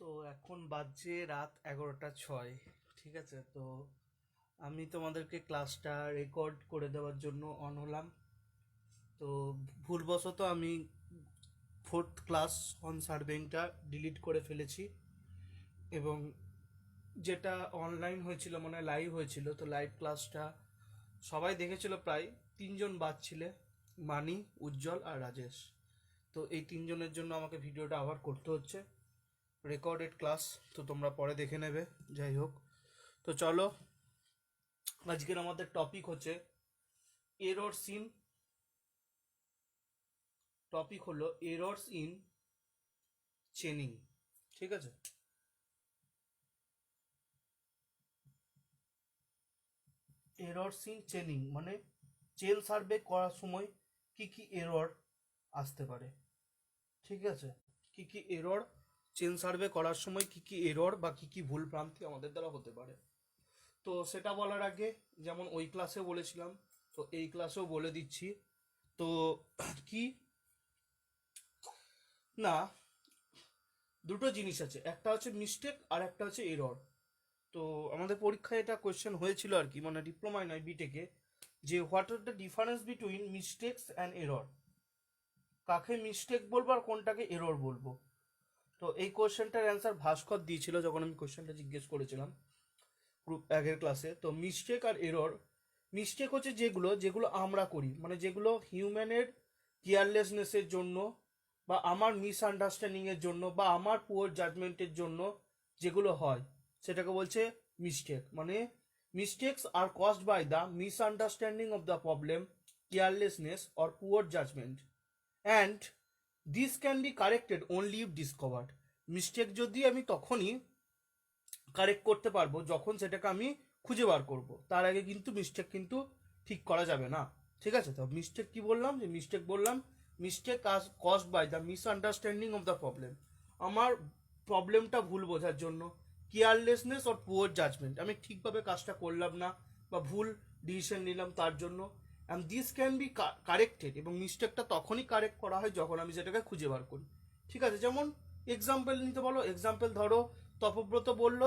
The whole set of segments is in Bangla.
তো এখন বাজছে রাত 11টা 06। ঠিক আছে, তো আমি তোমাদেরকে ক্লাসটা রেকর্ড করে দেওয়ার জন্য অন হলাম। তো ভুলবশত আমি ফোর্থ ক্লাস অন সার্ভেইংটা ডিলিট করে ফেলেছি, এবং যেটা অনলাইন হয়েছিল মানে লাইভ হয়েছিল, তো লাইভ ক্লাসটা সবাই দেখেছিল, প্রায় তিনজন বাদ ছিলে, মানি, উজ্জ্বল আর রাজেশ। তো এই তিনজনের জন্য আমাকে ভিডিওটা আবার করতে হচ্ছে, রেকর্ডেড ক্লাস। তো তোমরা পরে দেখে নেবে। যাই হোক, তো চলো, আজকের আমাদের টপিক হচ্ছে এরর্স ইন, টপিক হলো এরর্স ইন চেনিং। ঠিক আছে, এরর্স ইন চেনিং মানে চেন সার্ভে করার সময় কি কি এরর আসতে পারে। ঠিক আছে, কি কি এরর, চেন সার্ভে করার সময় কি কি এরর বা কি কি ভুল ভ্রান্তি আমাদের দ্বারা হতে পারে। তো সেটা বলার আগে, যেমন ওই ক্লাসে বলেছিলাম, তো এই ক্লাসেও বলে দিচ্ছি। তো কি না, দুটো জিনিস আছে, একটা হচ্ছে মিস্টেক আর একটা হচ্ছে এরর। তো আমাদের পরীক্ষায় এটা কোয়েশ্চেন হয়েছিল আর কি, মানে ডিপ্লোমায় নয়, বিটেকে, যে what are the difference between mistakes and error, কাকে মিস্টেক বলবো আর কোনটাকে এরর বলবো। তো এই কোয়েশ্চেনটার অ্যান্সার ভাস্কর দিয়েছিল যখন আমি কোয়েশ্চেনটা জিজ্ঞেস করেছিলাম গ্রুপ আগের ক্লাসে। তো মিস্টেক আর এরর, মিস্টেক হচ্ছে যেগুলো যেগুলো আমরা করি, মানে যেগুলো হিউম্যানের কেয়ারলেসনেসের জন্য বা আমার মিসআন্ডারস্ট্যান্ডিংয়ের জন্য বা আমার পুয়ার জাজমেন্টের জন্য যেগুলো হয়, সেটাকে বলছে মিস্টেক। মানে mistakes are caused by the misunderstanding of the problem, carelessness or poor judgement, and this can be corrected only if discovered. Mistake যদি আমি তখনই কারেক্ট করতে পারবো যখন সেটাকে আমি খুঁজে বার করব, তার আগে কিন্তু মিস্টেক কিন্তু ঠিক করা যাবে না। ঠিক আছে, তো মিস্টেক কি বললাম, যে মিস্টেক বললাম, mistake caused by the misunderstanding of the problem, আমার প্রবলেমটা ভুল বোঝার জন্য, কেয়ারলেসনেস অর পুয়ার জাজমেন্ট, আমি ঠিকভাবে কাজটা করলাম না বা ভুল ডিসিশন নিলাম তার জন্য। And this can be corrected, এবং মিস্টেকটা তখনই কারেক্ট করা হয় যখন আমি সেটাকে খুঁজে বার করি। ঠিক আছে, যেমন এক্সাম্পল নিতে বলো, এক্সাম্পল ধরো তপব্রত বলল,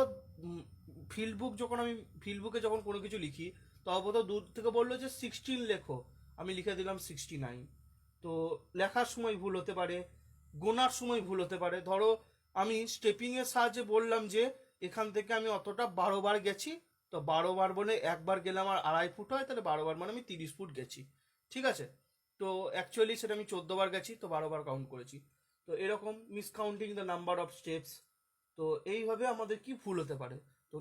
ফিল্ড বুক যখন আমি ফিল্ড বুকে যখন কোনো কিছু লিখি, তপব্রত দূর থেকে বললো যে 16 লেখো, আমি লিখে দিলাম 69। তো লেখার সময় ভুল হতে পারে, গোনার সময় ভুল হতে পারে। ধরো আমি স্টেপিং এর সাহায্যে বললাম যে এখান থেকে আমি অতটা 12 বার গেছি, তো 12 বার বলে একবার গেলে আমার 2.5 ফুট হয়, তাহলে 12 বার মানে আমি 30 ফুট গেছি। ঠিক আছে, তো অ্যাকচুয়ালি সেটা আমি 14 বার গেছি, তো 12 বার কাউন্ট করেছি। তো এরকম মিসকাউন্টিং দ্য নাম্বার অফ স্টেপস। তো এইভাবে আমাদের কি ভুল হতে পারে। তো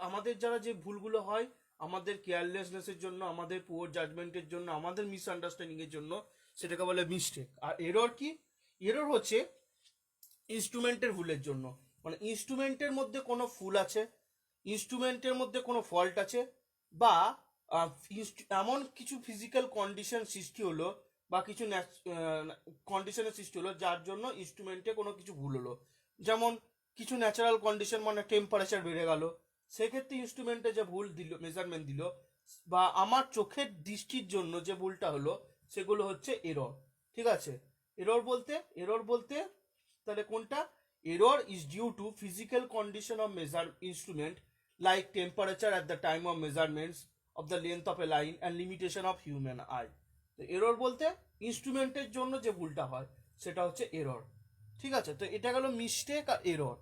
আমাদের যারা যে ভুলগুলো হয়, আমাদের কেয়ারলেসনেসের জন্য, আমাদের পুয়ার জাজমেন্টের জন্য, আমাদের মিসআন্ডারস্ট্যান্ডিং এর জন্য, সেটাকে বলে মিস্টেক। আর এরর কি, এরর হচ্ছে ইনস্ট্রুমেন্টের ভুলের জন্য, মানে ইনস্ট্রুমেন্টের মধ্যে কোনো ভুল আছে, ইনস্ট্রুমেন্টের মধ্যে কোনো ফল্ট আছে, বা এমন কিছু ফিজিক্যাল কন্ডিশন সৃষ্টি হলো বা কিছু কন্ডিশনের সৃষ্টি হলো যার জন্য ইনস্ট্রুমেন্টে কোনো কিছু ভুল হলো। যেমন কিছু ন্যাচারাল কন্ডিশন, মানে টেম্পারেচার বেড়ে গেল, সেক্ষেত্রে ইনস্ট্রুমেন্টে যে ভুল দিল, মেজারমেন্ট দিল, বা আমার চোখের দৃষ্টির জন্য যে ভুলটা হলো, সেগুলো হচ্ছে এরর। ঠিক আছে, এরর বলতে, এরর বলতে তাহলে কোনটা, error is due to physical condition of measure instrument, like temperature at the time of measurements of the length of a line and limitation of human eye. তো এরর বলতে ইনস্ট্রুমেন্টের জন্য যে ভুলটা হয় সেটা হচ্ছে এরর। ঠিক আছে, তো এটা গেল মিস্টেক আর এরর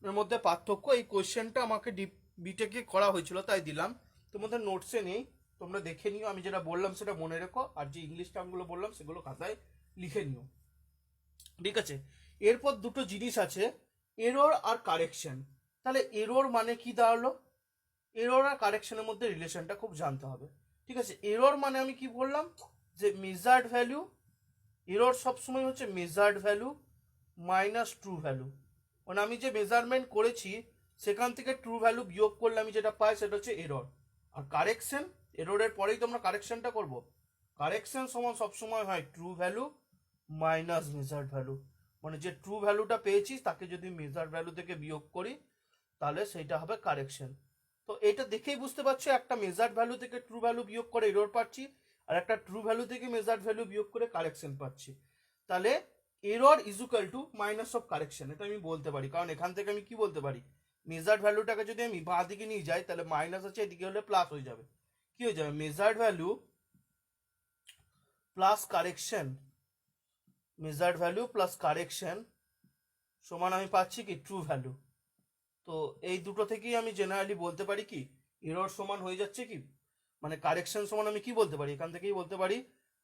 এর মধ্যে পার্থক্য। এই কোয়েশ্চেনটা আমাকে বিটেকে করা হয়েছিল, তাই দিলাম। তোমাদের নোটসে নেই, তোমরা দেখে নিও, আমি যেটা বললাম সেটা মনে রেখো, আর যে ইংলিশ টার্মগুলো বললাম সেগুলো খাতায় লিখে নিও। ঠিক আছে, এরপর দুটো জিনিস আছে, এরর আর কারেকশন। তাহলে এরর মানে কি দাঁড়ালো, এরর আর কারেকশনের মধ্যে রিলেশনটা খুব জানতে হবে। ঠিক আছে, এরর মানে আমি কি বললাম, যে মেজার্ড ভ্যালু, এরর সবসময় হচ্ছে measured value minus true value, মানে আমি যে মেজারমেন্ট করেছি সেখান থেকে ট্রু ভ্যালু বিয়োগ করলে আমি যেটা পাই সেটা হচ্ছে এরর। আর কারেকশন, এররের পরেই তো আমরা কারেকশনটা করব, কারেকশন সমান সবসময় হয় true value minus measured value, মানে যে ট্রু ভ্যালুটা পেয়েছি তাকে যদি মেজার্ড ভ্যালু থেকে বিয়োগ করি তাহলে সেইটা হবে কারেকশন। তো এটা দেখেই বুঝতে পারছো, একটা মেজার্ড ভ্যালু থেকে ট্রু ভ্যালু বিয়োগ করে এরর পাচ্ছি, আর একটা ট্রু ভ্যালু থেকে মেজার্ড ভ্যালু বিয়োগ করে কারেকশন পাচ্ছি। তাহলে error is equal to minus of correction, এটা আমি বলতে পারি, কারণ এখান থেকে আমি কি বলতে পারি, মেজার্ড ভ্যালুটাকে যদি আমি বাঁ দিকে নিয়ে যাই তাহলে মাইনাস আছে, এদিকে হলে প্লাস হয়ে যাবে, কি হয়ে যাবে, measured value plus correction, measured value plus correction সমান আমি পাচ্ছি কি ট্রু ভ্যালু। তো এই দুটো থেকেই আমি জেনারেলি বলতে পারি কি এরর সমান হয়ে যাচ্ছে কি, মানে কারেকশন সমান আমি কি বলতে পারি, এখান থেকেই বলতে পারি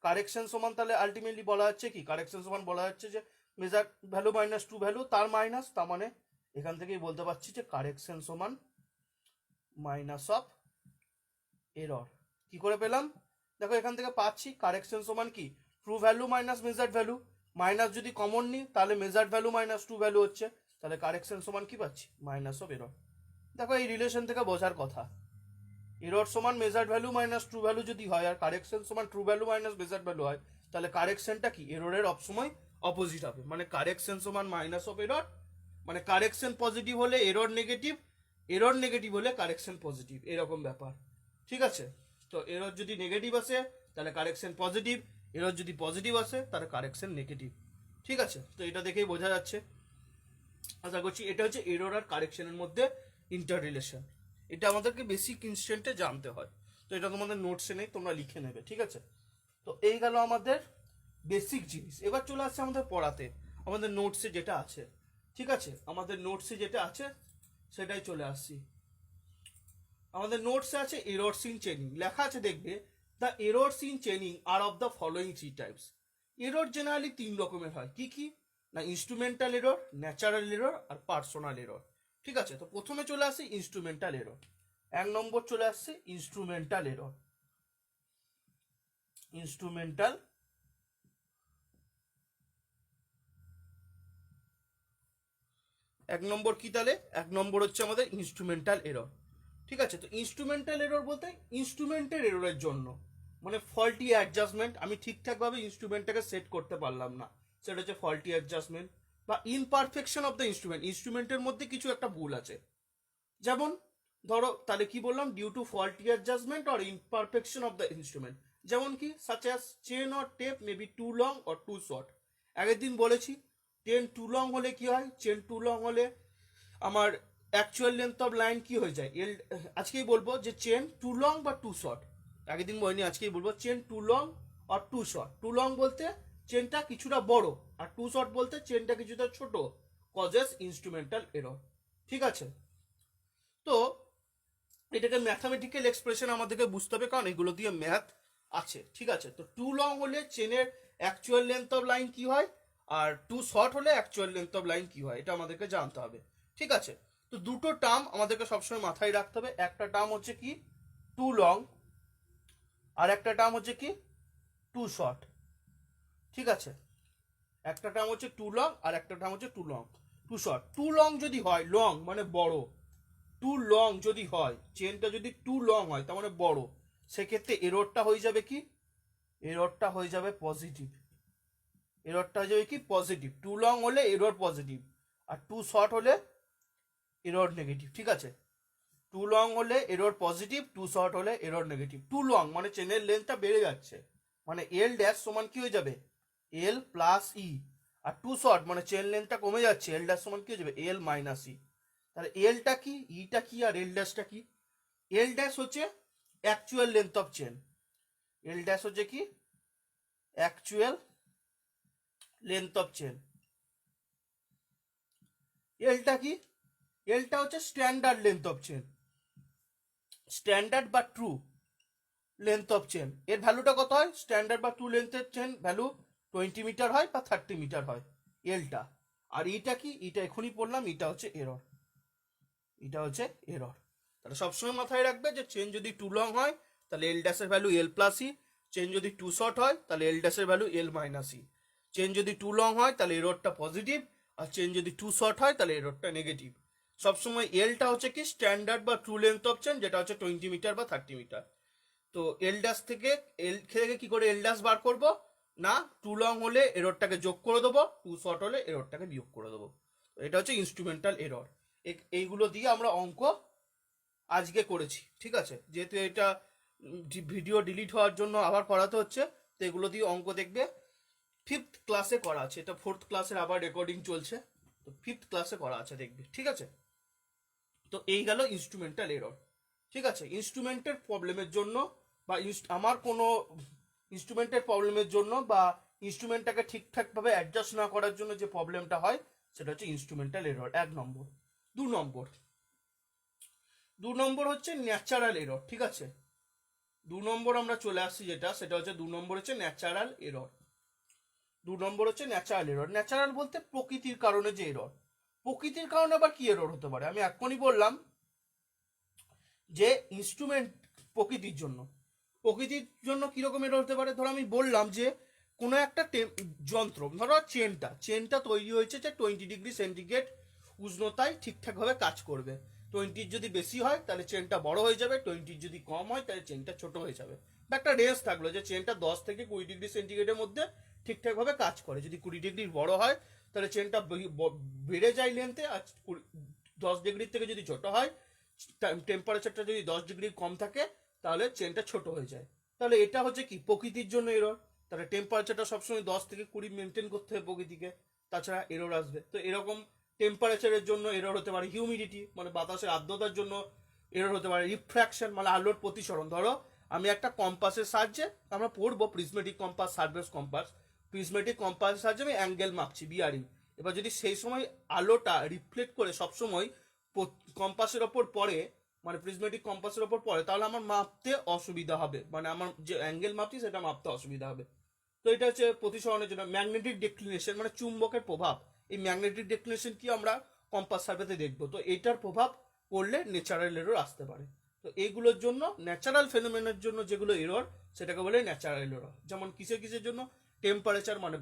কারেকশন সমান, তাহলে আলটিমেটলি বলা যাচ্ছে কি কারেকশন সমান বলা যাচ্ছে যে measure value minus true value তার মাইনাস, তার মানে এখান থেকেই বলতে পারছি যে কারেকশন সমান মাইনাস অফ এরর। কি করে পেলাম, দেখো এখান থেকে পাচ্ছি কারেকশন সমান কি true value minus measured value, minus যদি কমন নিই তাহলে measured value minus true value হচ্ছে, তাহলে কারেকশন সমান কি পাচ্ছি মাইনাস অফ এরর। দেখো এই রিলেশন থেকে বোঝার কথা, এরর সমান measured value minus true value যদি হয় আর কারেকশন সমান true value minus measured value হয়, তাহলে কারেকশনটা কি এররের সবসময় অপোজিট হবে, মানে কারেকশন সমান মাইনাস অফ এরর, মানে কারেকশন পজিটিভ হলে এরর নেগেটিভ, এরর নেগেটিভ হলে কারেকশন পজিটিভ, এরকম ব্যাপার। ঠিক আছে, তো এরর যদি নেগেটিভ আসে তাহলে কারেকশন পজিটিভ, এরর যদি পজিটিভ আসে তাহলে কারেকশন নেগেটিভ। ঠিক আছে, তো এটা দেখেই বোঝা যাচ্ছে, আশা করছি এটা হচ্ছে এরর আর কারেকশনের মধ্যে ইন্টার রিলেশন, এটা আমাদেরকে বেসিক ইনস্ট্যান্টে জানতে হয়। তো এটা তোমাদের নোটসে নেই, তোমরা লিখে নেবে। ঠিক আছে, তো এই গেল আমাদের বেসিক জিনিস। এবার চলে আসছে আমাদের পড়াতে, আমাদের নোটসে যেটা আছে। ঠিক আছে, আমাদের নোটসে যেটা আছে সেটাই চলে আসছি। আমাদের নোটসে আছে এরর্স ইন চেনিং, লেখা আছে দেখবে the errors in chaining are of the following three types. Error জেনারেলি তিন রকমের হয়, কি কি না, ইনস্ট্রুমেন্টাল এরর, ন্যাচারাল এরর আর পার্সোনাল এরর। ঠিক আছে, তো প্রথমে চলে আসে ইনস্ট্রুমেন্টাল এরর, এক নম্বর চলে আসছে ইনস্ট্রুমেন্টাল এরর। ইনস্ট্রুমেন্টাল এক নম্বর কি, তাহলে এক নম্বর হচ্ছে আমাদের ইনস্ট্রুমেন্টাল এরর। ঠিক আছে, তো ইনস্ট্রুমেন্টাল এরর বলতে ইনস্ট্রুমেন্টের এররের জন্য, মানে ফল্টি অ্যাডজাস্টমেন্ট, আমি ঠিকঠাকভাবে ইনস্ট্রুমেন্টটাকে সেট করতে পারলাম না, সেটা হচ্ছে ফল্টি অ্যাডজাস্টমেন্ট, বা ইনপারফেকশন অফ দ্য ইনস্ট্রুমেন্ট, ইনস্ট্রুমেন্টের মধ্যে কিছু একটা ভুল আছে। যেমন ধরো তাহলে কি বললাম, due to faulty adjustment or imperfection of the instrument, যেমন কি such as chain or tape may be too long or too short. আগের দিন বলেছি চেন টু লং হলে কি হয়, চেন টু লং হলে আমার অ্যাকচুয়াল লেন্থ অফ লাইন কি হয়ে যায় এল, আজকেই বলবো যে চেন টু লং বা টু শর্ট, আগের দিন বলিনি আজকেই বলবো চেন টু লং আর টু শর্ট। টু লং বলতে চেনটা কিছুটা বড়, আর টু শর্ট বলতে চেনটা কিছুটা ছোট, কজেস ইনস্ট্রুমেন্টাল এরর। ঠিক আছে, তো এটাকে ম্যাথামেটিক্যাল এক্সপ্রেশন আমাদেরকে বুঝতে হবে, কারণ এগুলো দিয়ে ম্যাথ আছে। ঠিক আছে, তো টু লং হলে চেনের অ্যাকচুয়াল লেন্থ অফ লাইন কি হয়, আর টু শর্ট হলে অ্যাকচুয়াল লেন্থ অফ লাইন কি হয়, এটা আমাদেরকে জানতে হবে। ঠিক আছে, তো দুটো টার্ম আমাদেরকে সবসময় মাথায় রাখতে হবে, একটা টার্ম হচ্ছে কি টু লং, আর একটা টার্ম হচ্ছে কি টু শর্ট। ঠিক আছে, একটা টার্ম হচ্ছে টু লং আর একটা টার্ম হচ্ছে too long too short. Too long যদি হয়, লং মানে বড়, টু লং যদি হয়, চেনটা যদি টু লং হয় তার মানে বড়, সেক্ষেত্রে এররটা হয়ে যাবে কি, এররটা হয়ে যাবে পজিটিভ, এররটা হয়ে যাবে কি পজিটিভ, টু লং হলে এরর পজিটিভ, আর টু শর্ট হলে এরর নেগেটিভ। ঠিক আছে, টু লং হলে এরর পজিটিভ, টু শর্ট হলে এরর নেগেটিভ। টু লং মানে চেনের লেন্থটা বেড়ে যাচ্ছে, মানে এল ড্যাশ সমান কি হয়ে যাবে এল প্লাস ই, আর টু শর্ট মানে চেন লেন্থটা কমে যাচ্ছে, এল ড্যাশ সমান কি হয়ে যাবে এল মাইনাস ই। তাহলে এলটা কি, ইটা কি, আর এল ড্যাশটা কি, এল ড্যাশ হচ্ছে actual length of chain, L dash হচ্ছে কি অ্যাকচুয়াল লেন্থ অফ চেন, এলটা কি, এলটা হচ্ছে standard length of chain, standard বা ট্রু লেন্থ অফ চেন, এর ভ্যালুটা কত হয়, স্ট্যান্ডার্ড বা ট্রু লেন্থের চেন ভ্যালু 20 মিটার হয় বা 30 মিটার হয় এলটা। আর ইটা কি, ইটা এখনই পড়লাম, ইটা হচ্ছে এরর, এটা হচ্ছে এরর। তাহলে সবসময় মাথায় রাখবে যে চেন যদি টু লং হয় তাহলে এল ড্যাশের ভ্যালু এল প্লাস ই, চেন যদি টু শর্ট হয় তাহলে এল ড্যাশের ভ্যালু এল মাইনাস ই, চেন যদি টু লং হয় তাহলে এররটা পজিটিভ, আর চেন যদি টু শর্ট হয় তাহলে এররটা নেগেটিভ। সবসময় এলটা হচ্ছে কি স্ট্যান্ডার্ড বা ট্রু লেন্থ অফ চেন, যেটা হচ্ছে 20 মিটার বা 30 মিটার। তো এল ড্যাশ থেকে এল থেকে কি করে এল ড্যাশ বার করবো না, টু লং হলে এররটাকে যোগ করে দেবো, টু শর্ট হলে এররটাকে বিয়োগ করে দেবো। এটা হচ্ছে ইনস্ট্রুমেন্টাল এরর। এইগুলো দিয়ে আমরা অঙ্ক আজকে করেছি। ঠিক আছে, যেহেতু এটা ভিডিও ডিলিট হওয়ার জন্য আবার করাতে হচ্ছে, তো এগুলো দিয়ে অঙ্ক দেখবে ফিফথ ক্লাসে করা আছে, এটা ফোর্থ ক্লাসের আবার রেকর্ডিং চলছে, তো ফিফথ ক্লাসে করা আছে দেখবে, ঠিক আছে। তো এই গেল ইনস্ট্রুমেন্টাল এরর, ঠিক আছে। ইনস্ট্রুমেন্টের প্রবলেমের জন্য বা আমার কোনো ইনস্ট্রুমেন্টের প্রবলেমের জন্য বা ইনস্ট্রুমেন্টটাকে ঠিকঠাকভাবে অ্যাডজাস্ট না করার জন্য যে প্রবলেমটা হয় সেটা হচ্ছে ইনস্ট্রুমেন্টাল এরর, 1 নম্বর। 2 নম্বর, 2 নম্বর হচ্ছে ন্যাচারাল এরর, ঠিক আছে। 2 নম্বর আমরা চলে আসছি যেটা, সেটা হচ্ছে 2 নম্বর হচ্ছে ন্যাচারাল এরর। 2 নম্বর হচ্ছে ন্যাচারাল এরর। ন্যাচারাল বলতে প্রকৃতির কারণে যে এরর। প্রকৃতির কারণে আবার কি এরর হতে পারে? আমি এখনই বললাম যে ইনস্ট্রুমেন্ট প্রকৃতির জন্য, প্রকৃতির জন্য কিরকম এরর হতে পারে। ধরো আমি বললাম যে কোনো একটা যন্ত্র, ধরো চেনটা তৈরি হয়েছে যে 20 ডিগ্রি সেন্টিগ্রেড উষ্ণতায় ঠিকঠাকভাবে কাজ করবে। 20 যদি বেশি হয় তাহলে চেনটা বড় হয়ে যাবে, 20 যদি কম হয় তাহলে চেনটা ছোট হয়ে যাবে। বা একটা রেঞ্জ থাকলো যে চেনটা 10 থেকে 20 ডিগ্রি সেন্টিগ্রেডের মধ্যে ঠিকঠাকভাবে কাজ করে। যদি 20 ডিগ্রির বড় হয় তাহলে চেনটা বেড়ে যায় লেন্থে, আর 10 ডিগ্রির থেকে যদি ছোট হয়, টেম্পারেচারটা যদি 10 ডিগ্রি কম থাকে তাহলে চেনটা ছোট হয়ে যায়। তাহলে এটা হচ্ছে কি প্রকৃতির জন্য এরর। তাহলে টেম্পারেচারটা সবসময় 10 থেকে 20 মেনটেন করতে হবে প্রকৃতিকে, তাছাড়া এরর আসবে। তো এরকম টেম্পারেচারের জন্য এরর হতে পারে। হিউমিডিটি মানে বাতাসের আর্দ্রতার জন্য এরর হতে পারে। রিফ্র্যাকশন মানে আলোর প্রতিসরণ। ধরো আমি একটা কম্পাসের সাহায্যে, আমরা পড়বো prismatic compass, surface compass, prismatic কম্পাসের সাহায্যে আমি অ্যাঙ্গেল মাপছি, বিআরই। এবার যদি সেই সময় আলোটা রিফ্লেক্ট করে সবসময় কম্পাসের ওপর পড়ে, মানে প্রিজমেটিক কম্পাসের ওপর পড়ে, তাহলে আমার মাপতে অসুবিধা হবে, মানে আমার যে অ্যাঙ্গেল মাপছি সেটা মাপতে অসুবিধা হবে। তো এটা হচ্ছে প্রতিসরণের জন্য। ম্যাগনেটিক ডিক্লিনেশন মানে চুম্বকের প্রভাব। এই ম্যাগনেটিক ডিক্লিনেশন কি আমরা কম্পাস সার্ভেতে দেখবো। তো এটার প্রভাব পড়লে ন্যাচারাল এরর আসতে পারে। তো এইগুলোর জন্য ন্যাচারাল ফেনোমেনের জন্য যেগুলো এরর সেটাকে বলে ন্যাচারাল এরর। যেমন কিসের জন্য? টেম্পারেচার মানে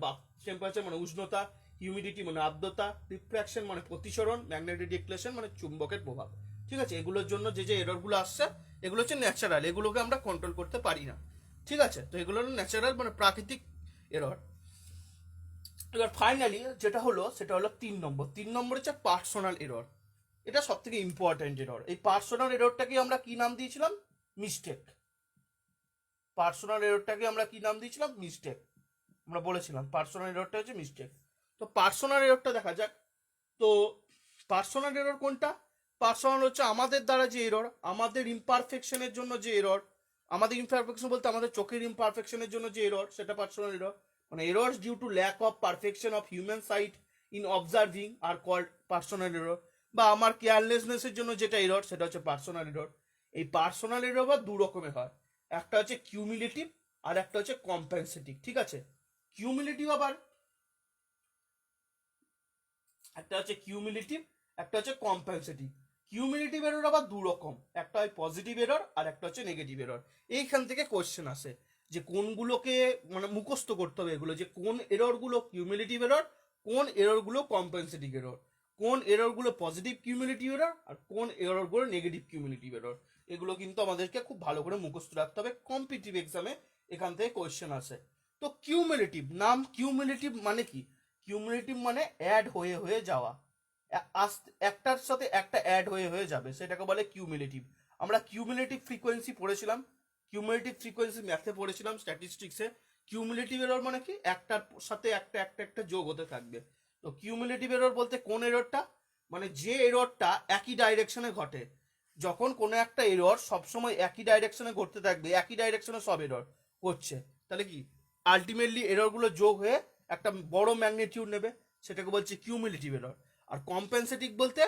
টেম্পারেচার মানে উষ্ণতা, হিউমিডিটি মানে আর্দ্রতা, রিফ্র্যাকশন মানে প্রতিসরণ, ম্যাগনেটিক ডিক্লেশন মানে চুম্বকের প্রভাব, ঠিক আছে। এগুলোর জন্য যে এররগুলো আসছে এগুলো হচ্ছে ন্যাচারাল, এগুলোকে আমরা কন্ট্রোল করতে পারি না, ঠিক আছে। তো এগুলো হলো ন্যাচারাল মানে প্রাকৃতিক এরর। এবার ফাইনালি যেটা হলো সেটা হলো 3 নম্বর। 3 নম্বর হচ্ছে পার্সোনাল এরর। এটা সব থেকে ইম্পর্টেন্ট এরর। এই পার্সোনাল এররটাকে আমরা কি নাম দিয়েছিলাম? মিস্টেক। পার্সোনাল এররটাকে আমরা কি নাম দিয়েছিলাম? মিস্টেক। আমরা বলেছিলাম পার্সোনাল এররটা হচ্ছে মিস্টেক। তো পার্সোনাল এররটা দেখা যাক। তো পার্সোনাল এরর কোনটা? পার্সোনাল হচ্ছে আমাদের দ্বারা যে এরর, আমাদের ইমপারফেকশনের জন্য যে এরর, আমাদের ইমপারফেকশন বলতে আমাদের চোখের ইমপারফেকশনের জন্য যে এরর, সেটা পার্সোনাল এরর। মানে errors due to lack of perfection of human sight in observing are called personal error. বা আমার কেয়ারলেসনেসের জন্য যেটা এরর সেটা হচ্ছে পার্সোনাল এরর। এই পার্সোনাল এরর আবার 2 রকমের হয়। একটা হচ্ছে কিউমুলেটিভ আর একটা হচ্ছে কম্পেনসেটিভ, ঠিক আছে। কিউমুলেটিভ আবার একটা হচ্ছে কিউমুলেটিভ, একটা হচ্ছে কম্পেনসেটিভ। কিউমুলেটিভ এরর আবার 2 রকম, একটা হয় পজিটিভ এরর আর একটা হচ্ছে নেগেটিভ এরর। এইখান থেকে কোশ্চেন আসে যে কোনগুলোকে মানে মুখস্থ করতে হবে এগুলো, যে কোন এররগুলো কিউমুলেটিভ এরর, কোন এররগুলো কম্পেনসেটিভ এরর, কোন এররগুলো পজিটিভ কিউমুলেটিভ এরর আর কোন এররগুলো নেগেটিভ কিউমুলেটিভ এরর। এগুলো কিন্তু আমাদেরকে খুব ভালো করে মুখস্থ রাখতে হবে, কম্পিটিটিভ এক্সামে এখান থেকে কোশ্চেন আসে। তো কিউমুলেটিভ, নাম কিউমুলেটিভ মানে কি? কিউমুলেটিভ মানে অ্যাড হয়ে হয়ে যাওয়া, একটার সাথে একটা অ্যাড হয়ে হয়ে যাবে, সেটাকে বলে কিউমুলেটিভ। আমরা কিউমুলেটিভ ফ্রিকোয়েন্সি পড়েছিলাম, কিউমুলেটিভ ফ্রিকোয়েন্সি ম্যাথে পড়েছিলাম, স্ট্যাটিস্টিক্সে। কিউমুলেটিভ এরর মানে কি? একটার সাথে একটা একটা একটা যোগ হতে থাকবে। তো কিউমুলেটিভ এরর বলতে কোন এররটা? মানে যে এররটা একই ডাইরেকশনে ঘটে। যখন কোনো একটা এরর সবসময় একই ডাইরেকশনে ঘটতে থাকবে, একই ডাইরেকশনে সব এরর করছে, তাহলে কি আলটিমেটলি এররগুলো যোগ হয়ে একটা বড় ম্যাগনিটিউড নেবে, সেটাকে বলছে কিউমুলেটিভ এরর। আর কম্পেনসেটিভ বলতে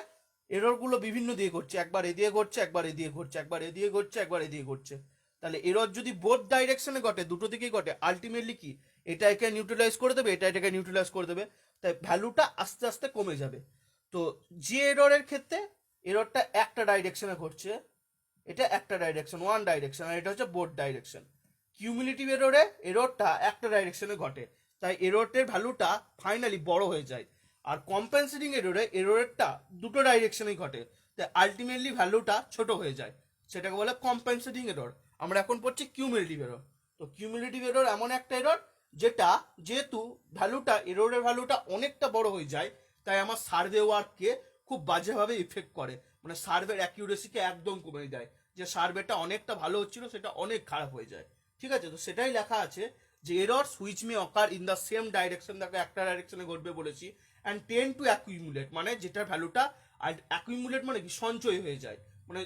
এররগুলো বিভিন্ন দিয়ে ঘটছে, একবার এদিকে ঘটছে, একবার এদিকে ঘটছে, একবার এদিকে ঘটছে, একবার এদিকে ঘটছে। তাহলে এরর যদি বোথ ডাইরেকশনে ঘটে, দুটো দিকেই ঘটে, আলটিমেটলি কি এটা একে নিউট্রালাইজ করে দেবে, এটা এটাকে নিউট্রালাইজ করে দেবে, তাই ভ্যালুটা আস্তে আস্তে কমে যাবে। তো যে এররের ক্ষেত্রে এররটা একটা ডাইরেকশনে ঘটছে, এটা একটা ডাইরেকশন, ওয়ান ডাইরেকশন, আর এটা হচ্ছে বোথ ডাইরেকশন। কিউমুলেটিভ এররে এররটা একটা ডাইরেকশনে ঘটে, তাই এররের ভ্যালুটা ফাইনালি বড় হয়ে যায়। আর কম্পেনসেটিং এররেরটা দুটো ডাইরেকশনেই ঘটে, তাই আলটিমেটলি ভ্যালুটা ছোট হয়ে যায়, সেটাকে বলে কম্পেনসেটিং এরর। আমরা এখন পড়ছি কিউমুলেটিভ এরর। তো কিউমুলেটিভ এরর এমন একটা এরর যেটা যেহেতু এররের ভ্যালুটা অনেকটা বড় হয়ে যায়, তাই আমার সার্ভে ওয়ার্ককে খুব বাজেভাবে ইফেক্ট করে, মানে সার্ভের অ্যাকিউরেসিকে একদম কমে দেয়। যে সার্ভেটা অনেকটা ভালো হচ্ছিল সেটা অনেক খারাপ হয়ে যায়, ঠিক আছে। তো সেটাই লেখা আছে যে error switch May occur in the same direction, দেখো একটা ডাইরেকশনে ঘটবে বলেছি, অ্যান্ড টেন টু অ্যাকুইমুলেট, মানে যেটার ভ্যালুটা, আর অ্যাকুইমুলেট মানে কি সঞ্চয় হয়ে যায়, মানে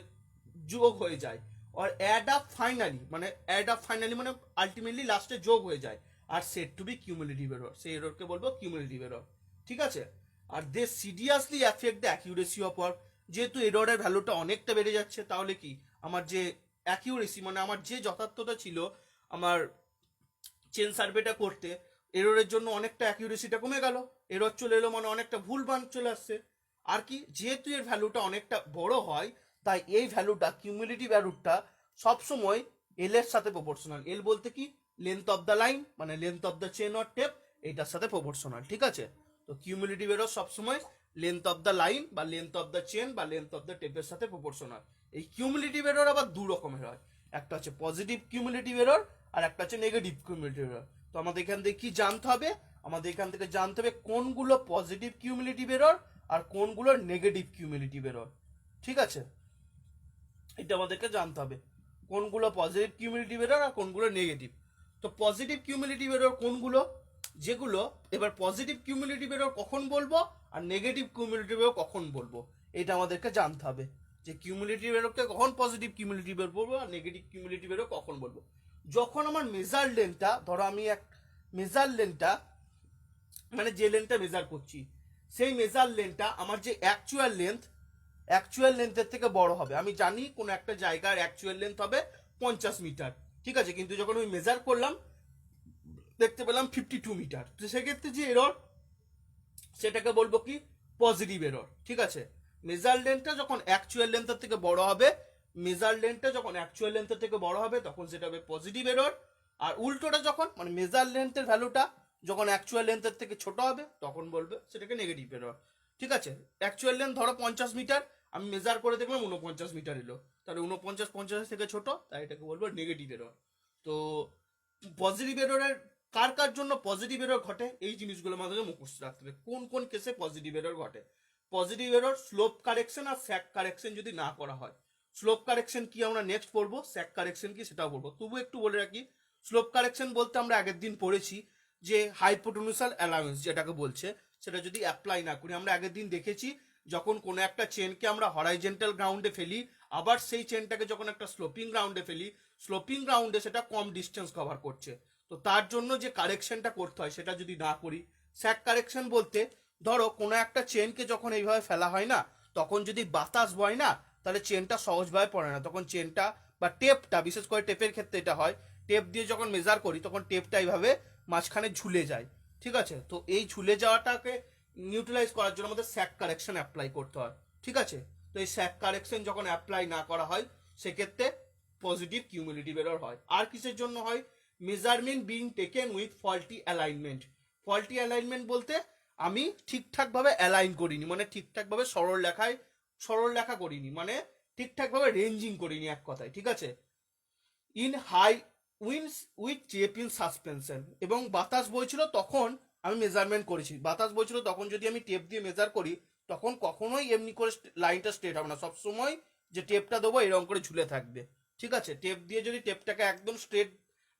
যোগ হয়ে যায়, আর অ্যাড আপ ফাইনালি, মানে অ্যাড আপ ফাইনালি মানে আলটিমেটলি লাস্টে যোগ হয়ে যায়, আর set to be cumulative error, সেই এররকে বলবো কিউমুলেটিভ এরর। ঠিক আছে, আর they seriously affect the accuracy of work, যেহেতু এররের ভ্যালুটা অনেকটা বেড়ে যাচ্ছে, তাহলে কি আমার যে অ্যাকিউরেসি, মানে আমার যে যথার্থতা ছিল আমার চেন সার্ভেটা করতে, এররের জন্য অনেকটা অ্যাকিউরেসিটা কমে গেল, এরর চলে এলো মানে অনেকটা ভুল মান চলে আসছে। আর কি, যেহেতু এর ভ্যালুটা অনেকটা বড় হয়, তাই এই ভ্যালুটা কিউমুলেটিভ ভ্যালুটা সবসময় এল এর সাথে প্রপোর্শনাল। এল বলতে কি, লেন্থ অফ দ্য লাইন, মানে length of the chain or tape, এইটার সাথে প্রপোর্শনাল। ঠিক আছে, তো কিউমুলেটিভ এরর সবসময় লেন্থ অফ দ্য লাইন বা লেন্থ অফ দ্য চেন বা লেন্থ অফ দ্য টেপের সাথে প্রপোর্শনাল। এই কিউমুলেটিভ এরর আবার দু রকমের হয়, একটা হচ্ছে পজিটিভ কিউমুলেটিভ এরর আর একটা হচ্ছে নেগেটিভ কিউমুলেটিভ এরর। তো আমাদের এখান থেকে কি জানতে হবে, আমাদের এখান থেকে জানতে হবে কোনগুলো পজিটিভ কিউমুলেটিভ এরর আর কোনগুলো নেগেটিভ কিউমুলেটিভ এরর। ঠিক আছে, এটা আমাদেরকে জানতে হবে কোনগুলো পজিটিভ কিউমুলেটিভ এরর আর কোনগুলো নেগেটিভ। তো পজিটিভ কিউমুলেটিভ এরর কোনগুলো, যেগুলো, এবার পজিটিভ কিউমুলেটিভ এরর কখন বলবো আর নেগেটিভ কিউমুলেটিভ এরর কখন বলবো, এটা আমাদেরকে জানতে হবে যে কিউমুলেটিভ এররকে কখন পজিটিভ কিউমুলেটিভ এরর বলবো আর নেগেটিভ কিউমুলেটিভ এরর কখন বলবো। যখন আমার মেজার লেনটা, ধরো আমি এক মেজার লেনটা, মানে যে লেনটা মেজার করছি, সেই মেজার লেনটা আমার যে অ্যাকচুয়াল লেন্থের থেকে বড় হবে। আমি জানি কোনো একটা জায়গার অ্যাকচুয়াল লেন্থ হবে 50 মিটার, ঠিক আছে, কিন্তু যখন আমি মেজার করলাম দেখতে পেলাম 52 মিটার, তো সেক্ষেত্রে যে এরর, সেটাকে বলবো কি, পজিটিভ এরর। ঠিক আছে, মেজার লেন্থটা যখন অ্যাকচুয়াল লেন্থের থেকে বড় হবে, মেজার লেন্থটা যখন অ্যাকচুয়াল লেন্থের থেকে বড় হবে তখন সেটা হবে পজিটিভ এরর, আর উল্টোটা যখন, মানে মেজার লেন্থের ভ্যালুটা যখন অ্যাকচুয়াল লেন্থের থেকে ছোট হবে তখন বলবে সেটাকে নেগেটিভ এরর। ঠিক আছে, অ্যাকচুয়াল লেন্থ ধরো 50 মিটার, আমি মেজার করে দেখলাম 49 মিটার এলো, তাহলে 49 50 থেকে ছোট, তাই এটাকে বলবো নেগেটিভ এরর। তো পজিটিভ এররের কার কার জন্য পজিটিভ এরর ঘটে, এই জিনিসগুলো আমাদের মুখস্থ রাখতে হবে, কোন কোন কেসে পজিটিভ এরর ঘটে। পজিটিভ এরর স্লোপ কারেকশন আর স্যাক কারেকশন যদি না করা হয়। স্লোপ কারেকশন কি আমরা নেক্সট পড়বো, স্যাক কারেকশন কি সেটাও বলবো, তবু একটু বলে রাখি। স্লোপ কারেকশন বলতে আমরা আগের দিন পড়েছি যে হাইপোটেনুসাল অ্যালাউন্স যেটাকে বলছে, সেটা যদি অ্যাপ্লাই না করি, আমরা আগের দিন দেখেছি যখন কোনো একটা চেনকে আমরা হরাইজেন্টাল গ্রাউন্ডে ফেলি, আবার সেই চেনটাকে যখন একটা স্লোপিং গ্রাউন্ডে ফেলি, স্লোপিং গ্রাউন্ডে সেটা কম ডিস্টেন্স কভার করছে, তো তার জন্য যে কারেকশনটা করতে হয় সেটা যদি না করি। স্যাক কারেকশন বলতে ধরো কোনো একটা চেনকে যখন এইভাবে ফেলা হয় না, তখন যদি বাতাস বয় না, তাহলে চেনটা সহজভাবে পড়ে না, তখন চেনটা বা টেপটা, বিশেষ করে টেপের ক্ষেত্রে এটা হয়, টেপ দিয়ে যখন মেজার করি তখন টেপটা এইভাবে মাঝখানে ঝুলে যায়। ঠিক আছে, তো এই ঝুলে যাওয়াটাকে নিউট্রালাইজ করার জন্য আমাদের স্যাক কারেকশন অ্যাপ্লাই করতে হয়। ঠিক আছে, তো এই স্যাক কারেকশন যখন অ্যাপ্লাই না করা হয় সেক্ষেত্রে পজিটিভ কিউমুলেটিভ এরর হয়। আর কিসের জন্য হয়, measurement being taken with faulty alignment. Faulty alignment বলতে আমি ঠিকঠাকভাবে অ্যালাইন করিনি, মানে ঠিকঠাকভাবে সরল লেখা করিনি, মানে ঠিকঠাকভাবে রেঞ্জিং করিনি এক কথায়। ঠিক আছে, in high winds with chain in suspension, এবং বাতাস বইছিল তখন আমি মেজারমেন্ট করেছি, বাতাস বইছিল তখন যদি আমি টেপ দিয়ে মেজার করি তখন কখনোই এমনি করে লাইনটা স্ট্রেট হবে না, সবসময় যে টেপটা দেবো এরকম করে ঝুলে থাকবে। ঠিক আছে, টেপ দিয়ে যদি টেপটাকে একদম স্ট্রেট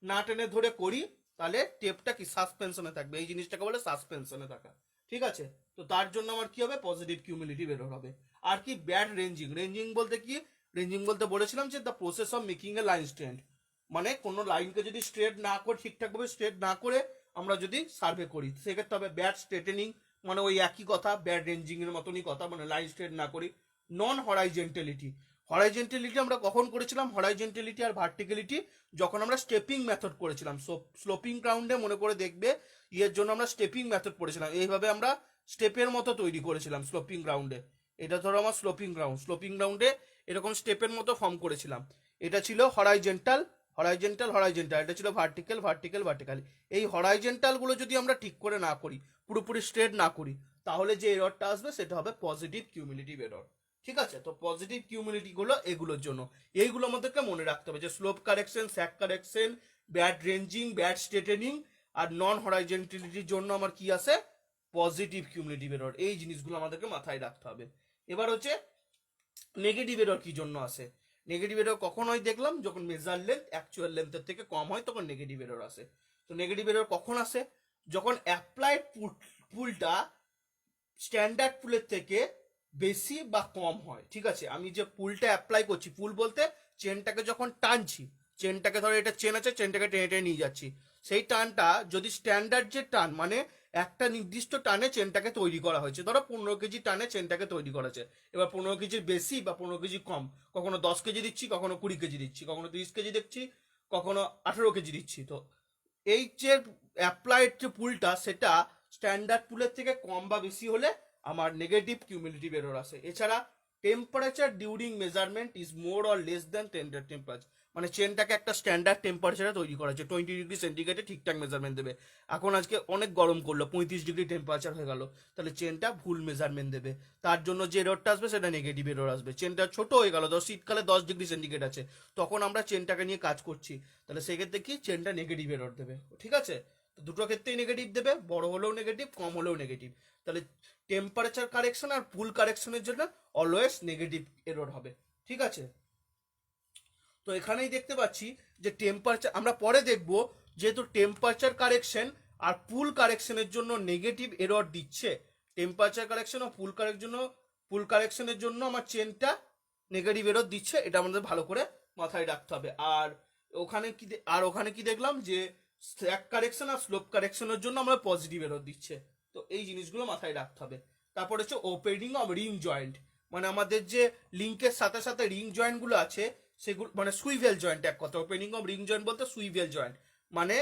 না টেনে ধরে করি তাহলে টেপটা কি সাসপেনশনে থাকবে, এই জিনিসটাকে বলে সাসপেনশনে থাকা। ঠিক আছে, তো তার জন্য আমার কি হবে, পজিটিভ কিউমুলেটিভ এরর হবে। আর কি, ব্যাড রেঞ্জিং। রেঞ্জিং বলতে কি, রেঞ্জিং বলতে বলেছিলাম যে the process of making a line straight, মানে কোনো লাইনকে যদি স্ট্রেট না করে, ঠিকঠাকভাবে স্ট্রেট না করে আমরা যদি সার্ভে করি সেক্ষেত্রে হবে ব্যাড স্ট্রেটেনিং, মানে ওই একই কথা, ব্যাড রেঞ্জিং এর মতনই কথা, মানে লাইন স্ট্রেট না করি। নন হরাইজেন্টালিটি, হরাইজেন্টালিটি আমরা কখন করেছিলাম, হরাইজেন্টালিটি আর ভার্টিক্যালিটি যখন আমরা স্টেপিং মেথড করেছিলাম, স্লোপিং গ্রাউন্ডে মনে করে দেখবে, ইয়ের জন্য আমরা স্টেপিং মেথড পড়েছিলাম, এইভাবে আমরা স্টেপের মতো তৈরি করেছিলাম স্লোপিং গ্রাউন্ডে। এটা ধরো আমার স্লোপিং গ্রাউন্ডে এরকম স্টেপের মতো ফর্ম করেছিলাম, এটা ছিল হরাইজেন্টাল, এটা ছিল ভার্টিক্যাল। এই হরাইজেন্টাল গুলো যদি আমরা ঠিক করে না করি, পুরোপুরি স্ট্রেট না করি, তাহলে যে এররটা আসবে সেটা হবে পজিটিভ কিউমুলেটিভ এরর। ঠিক আছে, তো পজিটিভ কিউমুলেটিভ গুলো এগুলোর জন্য, এইগুলো আমাদেরকে মনে রাখতে হবে যে slope correction, sag correction, bad ranging, bad straightening আর নন হরাইজেন্টালিটির জন্য আমার কি আসে, পজিটিভ কিউমুলেটিভ এরর, এই জিনিসগুলো আমাদেরকে মাথায় রাখতে হবে। এবার হচ্ছে নেগেটিভ এরর কি জন্য আসে। নেগেটিভ এরর কখন হয় দেখলাম, যখন মেজার লেন্থ অ্যাকচুয়াল লেন্থের থেকে কম হয় তখন নেগেটিভ এরর আসে। তো নেগেটিভ এরর কখন আসে? যখন অ্যাপ্লাইড পুলটা স্ট্যান্ডার্ড পুলের থেকে বেশি বা কম হয়। ঠিক আছে, আমি যে পুলটা অ্যাপ্লাই করছি, পুল বলতে চেনটাকে যখন টানছি, চেনটাকে ধরো এটা চেন আছে, চেনটাকে টেনে টেনে নিয়ে যাচ্ছি, সেই টানটা যদি স্ট্যান্ডার্ড যে টান মানে একটা নির্দিষ্ট টানে চেনটাকে তৈরি করা হয়েছে, ধরো 15 কেজি টানে চেনটাকে তৈরি করা হয়েছে, এবার 15 কেজির বেশি বা 15 কেজি কম, কখনো 10 কেজি দিচ্ছি, কখনো 20 কেজি দিচ্ছি, কখনো 30 কেজি দিচ্ছি, কখনো 18 কেজি দিচ্ছি, তো এই যে অ্যাপ্লাইড যে পুলটা সেটা স্ট্যান্ডার্ড পুলের থেকে কম বা বেশি হলে আমার নেগেটিভ কিউমুলেটিভ এরর আসে। এছাড়া temperature during measurement is more or less than standard temperature, মানে চেনটাকে একটা স্ট্যান্ডার্ড টেম্পারেচারে তৈরি করা হচ্ছে, 20 ডিগ্রি সেন্টিগ্রেডে ঠিকঠাক মেজারমেন্ট দেবে। এখন আজকে অনেক গরম করলো, 35 ডিগ্রি টেম্পারেচার হয়ে গেল, তাহলে চেনটা ভুল মেজারমেন্ট দেবে, তার জন্য যে এররটা আসবে সেটা নেগেটিভ এরর আসবে। চেনটা ছোট হয়ে গেল, ধর শীতকালে 10 ডিগ্রি সেন্টিগ্রেড আছে, তখন আমরা চেনটাকে নিয়ে কাজ করছি, তাহলে সেক্ষেত্রে কি চেনটা নেগেটিভ এরর দেবে। ঠিক আছে, তো দুটো ক্ষেত্রেই নেগেটিভ দেবে, বড় হলেও নেগেটিভ, কম হলেও নেগেটিভ। তাহলে টেম্পারেচার কারেকশন আর পুল কারেকশনের জন্য অলওয়েজ নেগেটিভ এরর হবে। ঠিক আছে, তো এখানেই দেখতে পাচ্ছি যে টেম্পারেচার আমরা পরে দেখব, যেহেতু টেম্পারেচার কারেকশন আর পুল কারেকশনের জন্য নেগেটিভ এরর দিচ্ছে, টেম্পারেচার কারেকশন ও পুল কারেকশনের জন্য আমার চেনটা নেগেটিভ এরর দিচ্ছে, এটা আমাদের ভালো করে মাথায় রাখতে হবে। আর ওখানে কি দেখলাম যে স্ট্যাক কারেকশন আর স্লোপ কারেকশনের জন্য আমরা পজিটিভ এরর দিচ্ছে, তো এই জিনিসগুলো মাথায় রাখতে হবে। তারপর হচ্ছে ওপেনিং অফ রিং জয়েন্ট, মানে আমাদের যে লিঙ্কের সাথে সাথে রিং জয়েন্টগুলো আছে সেগুলো, মানে সুইভেল জয়েন্ট, এক কথা ওপেনিং অফ রিং জয়েন্ট বলতে সুইভেল জয়েন্ট, মানে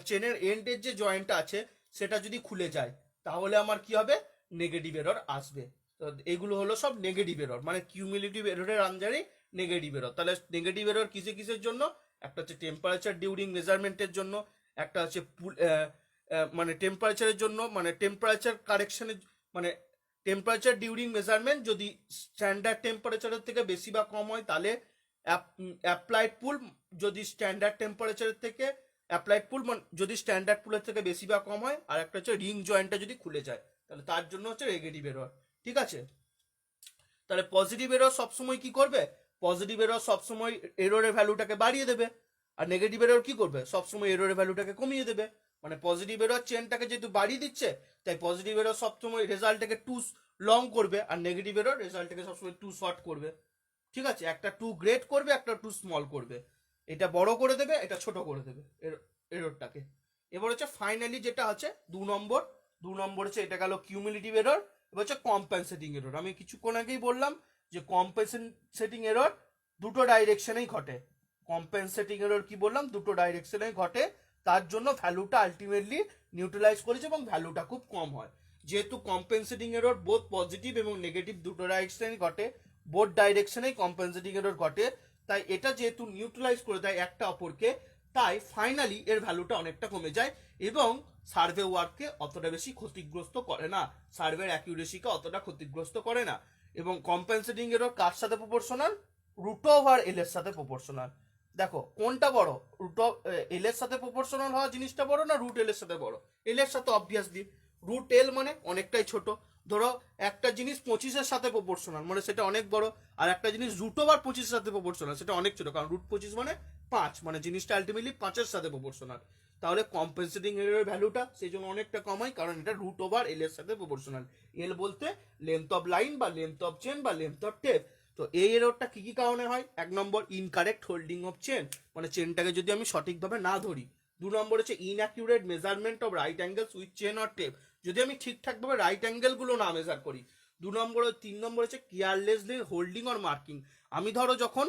চেনের এন্ডের যে জয়েন্টটা আছে সেটা যদি খুলে যায় তাহলে আমার কি হবে, নেগেটিভ এরর আসবে। তো এগুলো হলো সব নেগেটিভ এরর, মানে কিউমুলেটিভ এররের আন্ডারে নেগেটিভ এরর। তাহলে নেগেটিভ এরর কিসের জন্য? একটা হচ্ছে টেম্পারেচার ডিউরিং মেজারমেন্টের জন্য, একটা হচ্ছে মানে টেম্পারেচারের জন্য, মানে টেম্পারেচার কারেকশনের, মানে টেম্পারেচার ডিউরিং মেজারমেন্ট যদি স্ট্যান্ডার্ড টেম্পারেচারের থেকে বেশি বা কম হয় তাহলে অ্যাপ্লাইড পুল, যদি স্ট্যান্ডার্ড টেম্পারেচারের থেকে অ্যাপ্লাইড পুল যদি স্ট্যান্ডার্ড পুলের থেকে বেশি বা কম হয়, আর একটা হচ্ছে রিং জয়েন্টটা যদি খুলে যায়, তাহলে তার জন্য হচ্ছে নেগেটিভ এরর। ঠিক আছে, তাহলে পজিটিভ এরর সবসময় কি করবে? পজিটিভ এরর সবসময় এররের ভ্যালুটাকে বাড়িয়ে দেবে, আর নেগেটিভ এরর কি করবে? সবসময় এররের ভ্যালুটাকে কমিয়ে দেবে। মানে পজিটিভ এরর চেনটাকে যেহেতু বাড়িয়ে দিচ্ছে, তাই পজিটিভ এরর সবসময় রেজাল্টটাকে টু লং করবে, আর নেগেটিভ এরর রেজাল্টটাকে সবসময় টু শর্ট করবে। ঠিক আছে, একটা টু গ্রেট করবে, একটা টু স্মল করবে, এটা বড় করে দেবে, এটা ছোট করে দেবে এররটাকে। এবার হচ্ছে ফাইনালি যেটা আছে 2 নম্বর হচ্ছে, এটা গেল কিউমুলেটিভ এরর। এবার হচ্ছে কম্পেনসেটিং এরর। আমি কিছুক্ষণ আগেই বললাম যে কম্পেনসেটিং এরর দুটো ডাইরেকশনেই ঘটে। কম্পেনসেটিং এরর কি বললাম? দুটো ডাইরেকশনেই ঘটে, তার জন্য ভ্যালুটা আলটিমেটলি নিউট্রালাইজ করেছে এবং ভ্যালুটা খুব কম হয়। যেহেতু কম্পেনসেটিং এরর বোথ পজিটিভ এবং নেগেটিভ দুটো ডাইরেকশনেই ঘটে, বোথ ডাইরেকশনেই কম্পেনসেটিং এরর ঘটে, তাই এটা যেহেতু নিউট্রালাইজ করে দেয় একটা অপরকে, তাই ফাইনালি এর ভ্যালুটা অনেকটা কমে যায় এবং সার্ভে ওয়ার্ককে অতটা বেশি ক্ষতিগ্রস্ত করে না, সার্ভের অ্যাকিউরেসিকে অতটা ক্ষতিগ্রস্ত করে না। এবং কম্পেনসেটিং এরর কার সাথে প্রপোর্শনাল? রুট ওভার এল এর সাথে প্রপোর্শনাল। দেখো কোনটা বড়, রুট এল এর সাথে প্রপোর্শনাল হওয়া জিনিসটা বড় না রুট এল এর সাথে বড়? এল এর সাথে অবভিয়াসলি। রুট এল মানে অনেকটাই ছোট। ধরো একটা জিনিস 25-এর সাথে প্রপোর্শনাল মানে সেটা অনেক বড়, আর একটা জিনিস রুট ওভার 25-এর সাথে প্রপোর্শনাল সেটা অনেক ছোট, কারণ রুট 25 মানে 5, মানে জিনিসটা আলটিমেটলি 5-এর সাথে প্রপোর্শনাল। তাহলে কম্পেনসেটিং এররের ভ্যালুটা সেই জন্য অনেকটা কম হয়, কারণ এটা রুট ওভার এল এর সাথে প্রপোর্শনাল। এল বলতে লেন্থ অফ লাইন বা লেন্থ অফ চেন বা লেন্থ অফ টেপ। তো এই এররটা কি কি কারণে হয়? 1 নম্বর ইনকারেক্ট হোল্ডিং অফ চেন, মানে চেনটাকে যদি আমি সঠিকভাবে না ধরি। 2 নম্বর হচ্ছে inaccurate measurement of right angles with chain or tape, যদি আমি ঠিকঠাকভাবে রাইট অ্যাঙ্গেলগুলো না মেজার করি। 3 নম্বর হচ্ছে কেয়ারলেসলি হোল্ডিং অর মার্কিং, আমি ধরো যখন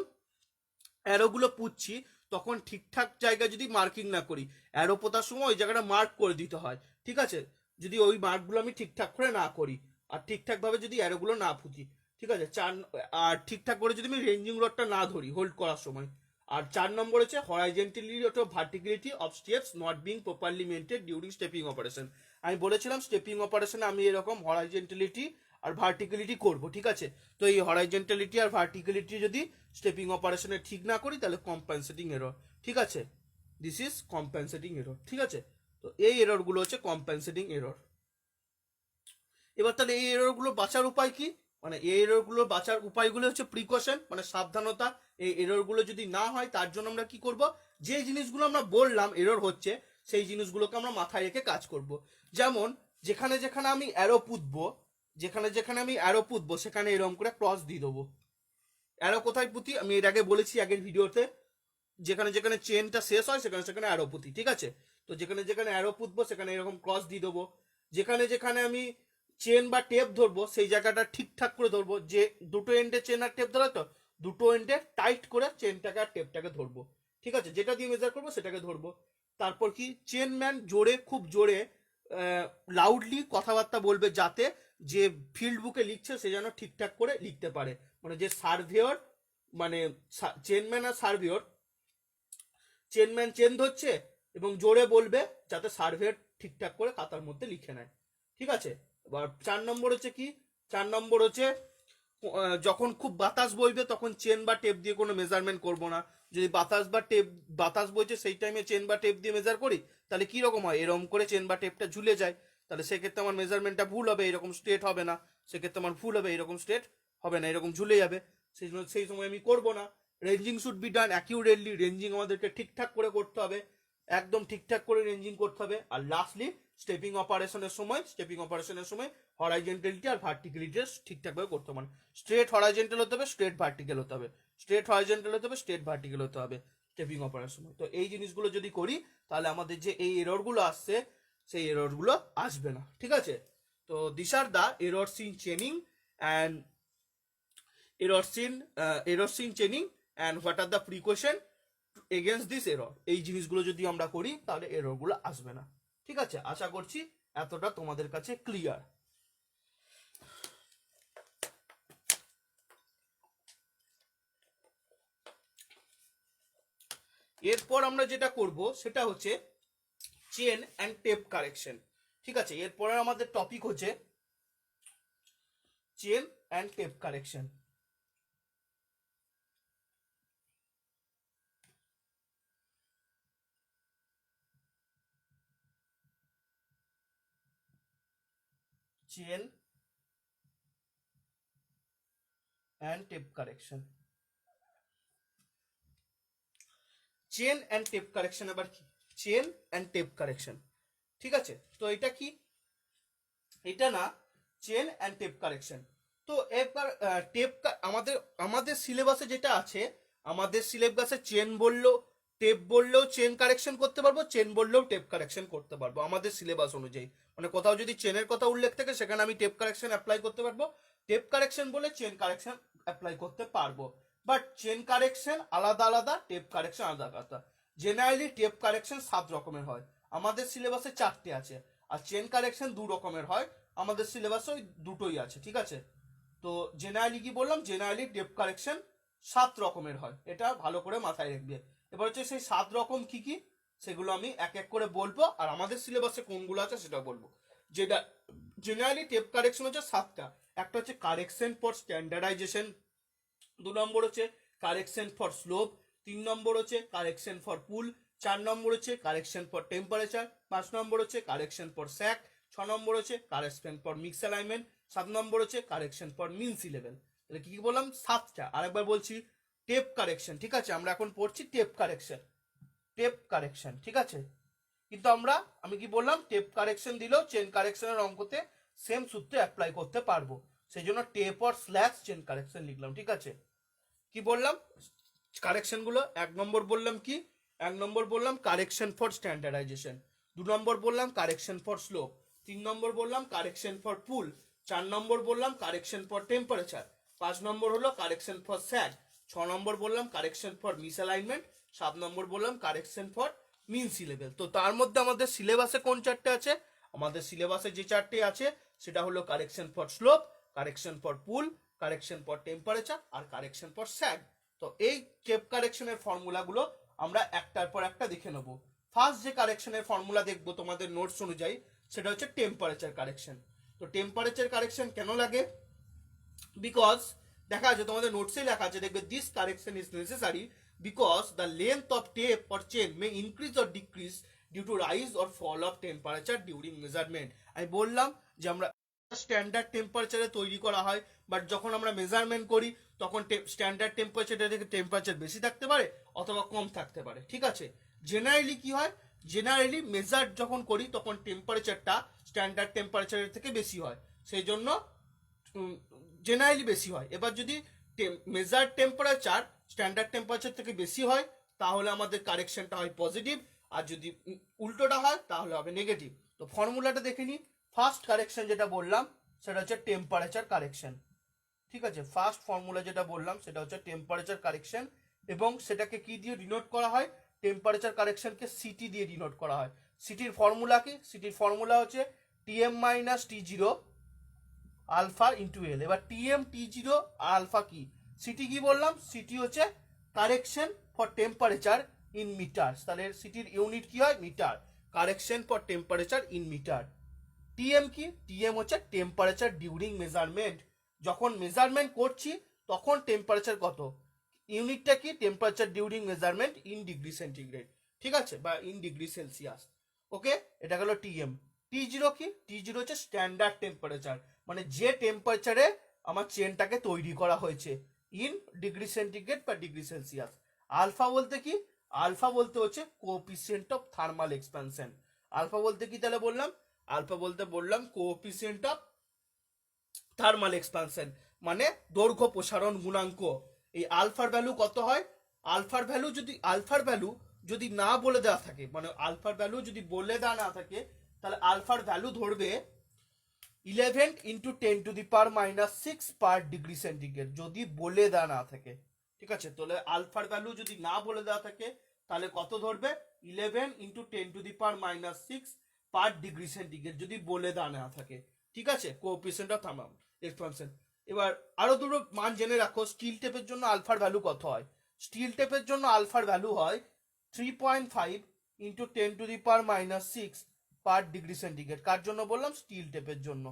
অ্যারোগুলো পুচ্ছি তখন ঠিকঠাক জায়গায় যদি মার্কিং না করি, অ্যারো পোতার সময় ওই জায়গাটা মার্ক করে দিতে হয়। ঠিক আছে, যদি ওই মার্কগুলো আমি ঠিকঠাক করে না করি আর ঠিকঠাকভাবে যদি অ্যারোগুলো না পুঁতি, ঠিক আছে। আর ঠিকঠাক করে যদি আমি রেঞ্জিং রডটা না ধরি হোল্ড করার সময়। আর 4 নম্বর হচ্ছে হরাইজেন্টালিটি অথবা verticality of steps not being properly maintain during stepping operation. আমি বলেছিলাম স্টেপিং অপারেশনে আমি এরকম হরাইজেন্টালিটি আর ভার্টিক্যালিটি করব, ঠিক আছে। তো এই হরাইজেন্টালিটি আর ভার্টিক্যালিটি যদি স্টেপিং অপারেশনে ঠিক না করি তাহলে কম্পেনসেটিং এরর, ঠিক আছে। দিস ইজ কম্পেনসেটিং এরর, ঠিক আছে। তো এই এররগুলো হচ্ছে কম্পেনসেটিং এরর। এবার তাহলে এই এররগুলো বাঁচার উপায় কি? মানে এই এররগুলো বাঁচার উপায়গুলো হচ্ছে প্রিকশন, মানে সাবধানতা। এই এররগুলো যদি না হয় তার জন্য আমরা কি করব? যে জিনিসগুলো আমরা বললাম এরর হচ্ছে সেই জিনিসগুলোকে আমরা মাথায় রেখে কাজ করব। যেমন যেখানে যেখানে আমি অ্যারো পুঁতবো, সেখানে এরকম করে ক্রস দিয়ে দেবো। অ্যারো কোথায় পুঁতি আমি এর আগে বলেছি আগের ভিডিওতে, যেখানে যেখানে চেনটা শেষ হয় সেখানে সেখানে অ্যারো পুঁতি, ঠিক আছে। তো যেখানে যেখানে অ্যারো পুঁতবো সেখানে এরকম ক্রস দিয়ে দেবো। যেখানে যেখানে আমি চেন বা টেপ ধরবো সেই জায়গাটা ঠিকঠাক করে ধরবো, যে দুটো এন্ডে চেন আর টেপ ধরা তো দুটো এন্ডে টাইট করে চেনটাকে আর টেপটাকে ধরবো, ঠিক আছে। যেটা দিয়ে মেজার করবো সেটাকে ধরবো। তারপর কি চেনম্যান জোরে, খুব জোরে লাউডলি কথাবার্তা বলবে, যাতে যে ফিল্ড বুকে লিখছে সে যেন ঠিকঠাক করে লিখতে পারে। মানে যে সার্ভেয়র, মানে চেনম্যান আর সার্ভেয়র, চেনম্যান চেন ধরছে এবং জোরে বলবে যাতে সার্ভেয়র ঠিকঠাক করে খাতার মধ্যে লিখে নেয়, ঠিক আছে। এবার 4 নম্বর হচ্ছে কি, 4 নম্বর হচ্ছে যখন খুব বাতাস বইবে তখন চেন বা টেপ দিয়ে কোনো মেজারমেন্ট করব না। যদি বাতাস বইছে সেই টাইমে চেন বা টেপ দিয়ে মেজার করি তাহলে কি রকম হয়, এরকম করে চেন বা টেপটা ঝুলে যায়, তাহলে সেক্ষেত্রে আমার মেজারমেন্টটা ভুল হবে, এরকম স্ট্রেট হবে না। সেক্ষেত্রে আমার ভুল হবে, এরকম স্ট্রেট হবে না, এরকম ঝুলে যাবে। সেই সময় আমি করব না। Ranging should be done accurately, ranging আমাদেরকে ঠিকঠাক করে করতে হবে, একদম ঠিকঠাক করে রেঞ্জিং করতে হবে। আর লাস্টলি স্টেপিং অপারেশনের সময় হরাইজেন্টালিটি আর ভার্টিক্যালিটি ঠিকঠাকভাবে করতে হবে। মানে স্ট্রেট হরাইজেন্টাল হতে হবে, স্ট্রেট ভার্টিক্যাল হতে হবে, স্ট্রেট হরাইজেন্টাল হতে হবে, স্ট্রেট ভার্টিক্যাল হতে হবে স্টেপিং অপারেশন। তো এই জিনিসগুলো যদি করি তাহলে আমাদের যে এই এররগুলো আসছে সেই এররগুলো আসবে না, ঠিক আছে। তো this are the errors in chaining and what are the precaution against this error. এই জিনিসগুলো যদি আমরা করি তাহলে এররগুলো আসবে না, ঠিক আছে। আশা করছি এতটা তোমাদের কাছে ক্লিয়ার। এরপর আমরা যেটা করব সেটা হচ্ছে চেন অ্যান্ড টেপ কারেকশন, ঠিক আছে। এরপরে আমাদের টপিক হচ্ছে chain and tape correction. Chain and tape correction, chain and tape correction. আবার কি চেন অ্যান্ড টেপ কারেকশন, ঠিক আছে। তো এটা কি, এটা না চেন অ্যান্ড টেপ কারেকশন। তো এবার আমাদের আমাদের সিলেবাসে যেটা আছে, আমাদের সিলেবাসে চেন বললেও টেপ বললেও চেন কারেকশন করতে পারবো, চেন বললেও টেপ কারেকশন করতে পারবো আমাদের সিলেবাস অনুযায়ী। মানে কোথাও যদি চেনের কথা উল্লেখ থাকে সেখানে আমি টেপ কারেকশন অ্যাপ্লাই করতে পারবো, টেপ কারেকশন বলে চেন কারেকশন অ্যাপ্লাই করতে পারবো। বাট চেন কারেকশন আলাদা আলাদা, টেপ কারেকশন আলাদা আলাদা। জেনারেলি টেপ কারেকশন 7 রকমের হয়, আমাদের সিলেবাসে 4টে আছে। আর চেন কারেকশন 2 রকমের হয়, আমাদের সিলেবাসে ওই দুটোই আছে, ঠিক আছে। তো জেনারেলি কি বললাম, জেনারেলি টেপ কারেকশন 7 রকমের হয়, এটা ভালো করে মাথায় রাখবে। এবার হচ্ছে সেই 7 রকম কি কি সেগুলো আমি এক এক করে বলবো, আর আমাদের সিলেবাসে কোনগুলো আছে সেটা বলবো। যেটা জেনারেলি টেপ কারেকশন হচ্ছে 7টা। একটা হচ্ছে কারেকশন ফর স্ট্যান্ডার্ডাইজেশন, 2 নম্বর হচ্ছে কারেকশন ফর স্লোপ, 3 নম্বর হচ্ছে কারেকশন ফর পুল, 4 নম্বর হচ্ছে কারেকশন ফর টেম্পারেচার, 5 নম্বর হচ্ছে কারেকশন ফর স্যাক, 6 নম্বর হচ্ছে কারেকশন ফর মিক্স অ্যালাইনমেন্ট, 7 নম্বর হচ্ছে correction for mean sea level. তাহলে কি কি বললাম, 7টা। আরেকবার বলছি, টেপ কারেকশন, ঠিক আছে। আমরা এখন পড়ছি টেপ কারেকশন, ঠিক আছে। কিন্তু আমি কি বললাম, টেপ কারেকশন দিলেও চেন কারেকশনের অঙ্কতে সেম সূত্রে অ্যাপ্লাই করতে পারবো, সেই জন্য tape or slash chain correction লিখলাম, ঠিক আছে। কি বললাম কারেকশন গুলো, 1 নম্বর বললাম কি, 1 নম্বর বললাম কারেকশন ফর স্ট্যান্ডার্ডাইজেশন, 2 নম্বর বললাম কারেকশন ফর স্লোপ, 3 নম্বর বললাম কারেকশন ফর পুল, 4 নম্বর বললাম কারেকশন ফর টেম্পারেচার, 5 নম্বর হলো কারেকশন ফর স্যাগ, 6 নম্বর বললাম কারেকশন ফর মিসঅ্যালাইনমেন্ট, 7 নম্বর বললাম correction for mean sea level. তো তার মধ্যে আমাদের সিলেবাসে কোন 4টে আছে, আমাদের সিলেবাসে যে 4টে আছে সেটা হলো correction for slope, correction for pull, correction for temperature আর কারেকশন ফর স্যাগ। তো এই টেপ কারেকশনের ফর্মুলাগুলো আমরা একটার পর একটা দেখে নেব। ফার্স্ট যে কারেকশনের ফর্মুলা দেখবো তোমাদের নোটস অনুযায়ী সেটা হচ্ছে টেম্পারেচার কারেকশন। তো টেম্পারেচার কারেকশন কেন লাগে, বিকজ দেখা আছে তোমাদের নোটসেই লেখা আছে, দেখবে this correction is necessary because the length of tape or chain may increase or decrease due to rise or fall of temperature during measurement. আমি বললাম যে আমরা স্ট্যান্ডার্ড টেম্পারেচারে তৈরি করা হয়, বাট যখন আমরা মেজারমেন্ট করি তখন স্ট্যান্ডার্ড টেম্পারেচার থেকে টেম্পারেচার বেশি থাকতে পারে অথবা কম থাকতে পারে, ঠিক আছে। জেনারেলি কি হয়, জেনারেলি মেজার যখন করি তখন টেম্পারেচারটা স্ট্যান্ডার্ড টেম্পারেচারের থেকে বেশি হয়, সেই জন্য জেনারেলি বেশি হয়। এবার যদি মেজার টেম্পারেচার স্ট্যান্ডার্ড টেম্পারেচার থেকে বেশি হয় তাহলে আমাদের কারেকশনটা হয় পজিটিভ, আর যদি উল্টোটা হয় তাহলে হবে নেগেটিভ। তো ফর্মুলাটা দেখে নিই। ফার্স্ট কারেকশন যেটা বললাম সেটা হচ্ছে টেম্পারেচার কারেকশন, ঠিক আছে। ফার্স্ট ফর্মুলা যেটা বললাম সেটা হচ্ছে টেম্পারেচার কারেকশন, এবং সেটাকে কি দিয়ে ডিনোট করা হয়, টেম্পারেচার কারেকশনকে সিটি দিয়ে ডিনোট করা হয়। সিটির ফর্মুলা কি, সিটির ফর্মুলা হচ্ছে TM minus T zero alpha into L. এবার টিএম টি জিরো আর আলফা কি, সিটি কি বললাম, সিটি হচ্ছে correction for temperature in metre, তাহলে সিটির ইউনিট কি হয় metre, correction for temperature in metre. TM কি, টিএম হচ্ছে টেম্পারেচার ডিউরিং মেজারমেন্ট, যখন মেজারমেন্ট করছি তখন টেম্পারেচার কত, ইউনিটটা কি temperature during measurement in degree centigrade, ঠিক আছে, বা ইন ডিগ্রি সেলসিয়াস। ওকে, এটা গেল টিএম। টি জিরো কি, টি জিরো হচ্ছে স্ট্যান্ডার্ড টেম্পারেচার, মানে যে টেম্পারেচারে আমার চেনটাকে তৈরি করা হয়েছে ইন ডিগ্রি সেন্টিগ্রেড বা ডিগ্রি সেলসিয়াস। আলফা বলতে কি, আলফা বলতে হচ্ছে coefficient of thermal expansion. Alpha বলতে কি তাহলে বললাম, আলফা বলতে বললাম কোএফিসিয়েন্ট অফ থার্মাল এক্সপ্যানশন, মানে দৈর্ঘ্য প্রসারণ গুণাঙ্ক। এই আলফার ভ্যালু কত হয়, আলফার ভ্যালু যদি না বলে দেওয়া থাকে, মানে আলফার ভ্যালু যদি বলে দেওয়া না থাকে তাহলে আলফার ভ্যালু ধরবে 11 ইন্টু 10⁻⁻6 পার ডিগ্রি সেন্টিগ্রেড, যদি বলে দেওয়া না থাকে, ঠিক আছে। তাহলে আলফার ভ্যালু যদি না বলে দেওয়া থাকে তাহলে কত ধরবে, 11 ইন্টু 10⁻⁻6 পার ডিগ্রি সেন্টিগ্রেড, যদি বলে দেওয়া না থাকে, ঠিক আছে, কোএফিসিয়েন্ট অফ থার্মাল এক্সপানশন। এবার আরো দুটো মান জেনে রাখো, স্টিল টেপের জন্য আলফার ভ্যালু কত হয়, স্টিল টেপের জন্য আলফার ভ্যালু হয় 3.5 ইন্টু 10⁻⁻6 পার ডিগ্রি সেন্টিগ্রেড। কার জন্য বললাম, স্টিল টেপের জন্য।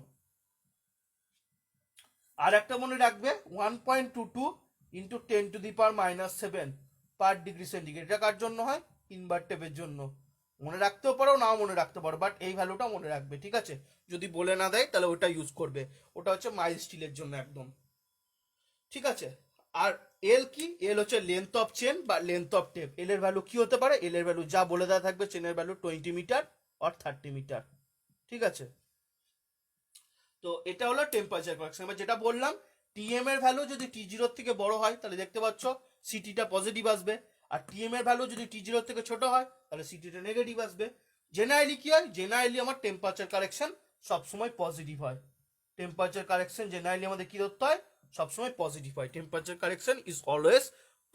আর একটা মনে রাখবে 1.22 ইন্টু 10⁻⁻7 পার ডিগ্রি সেন্টিগ্রেড, এটা কার জন্য হয়, ইনভার্টেপের জন্য। মনে রাখতেও পারো নাও মনে রাখতে পারো, বাট এই ভ্যালুটা মনে রাখবে, ঠিক আছে। যদি বলে না দেয় তাহলে ওটা ইউজ করবে, ওটা হচ্ছে মাইল স্টিলের জন্য একদম, ঠিক আছে। আর এল কি, এল হচ্ছে লেন্থ অফ চেন বা লেন্থ অফ টেপ। এল এর ভ্যালু কি হতে পারে, এল এর ভ্যালু যা বলে দেওয়া থাকবে, চেনের ভ্যালু 20 মিটার অর 30 মিটার, ঠিক আছে। তো এটা হলো টেম্পারেচার কারেকশন। এবার যেটা বললাম, টিএম এর ভ্যালু যদি টি জিরোর থেকে বড় হয় তাহলে দেখতে পাচ্ছ সিটিটা পজিটিভ আসবে, আর টিএম এর ভ্যালু যদি টি জিরোর থেকে ছোট হয় তাহলে সিটিটা নেগেটিভ আসবে। জেনারেলি কি হয়, জেনারেলি আমার টেম্পারেচার কারেকশন সবসময় পজিটিভ হয়। টেম্পারেচার কারেকশন জেনারেলি আমাদের কি ধরতে হয়, সবসময় পজিটিভ হয়। Temperature correction is always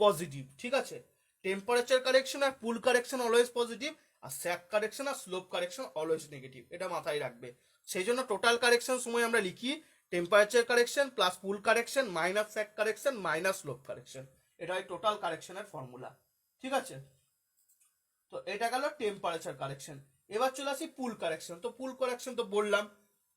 positive, ঠিক আছে। টেম্পারেচার কারেকশন আর পুল কারেকশন অলওয়েজ পজিটিভ, আর স্যাক কারেকশন আর স্লোপ কারেকশন অলওয়েজ নেগেটিভ, এটা মাথায় রাখবে। সেই জন্য টোটাল কারেকশন সময় আমরা লিখি temperature correction plus pull correction minus sag correction minus slope correction, এটা হয় টোটাল কারেকশনের ফর্মুলা, ঠিক আছে। তো এটা গেল টেম্পারেচার কারেকশন। এবার চলে আসি পুল কারেকশন। তো পুল কারেকশন তো বললাম,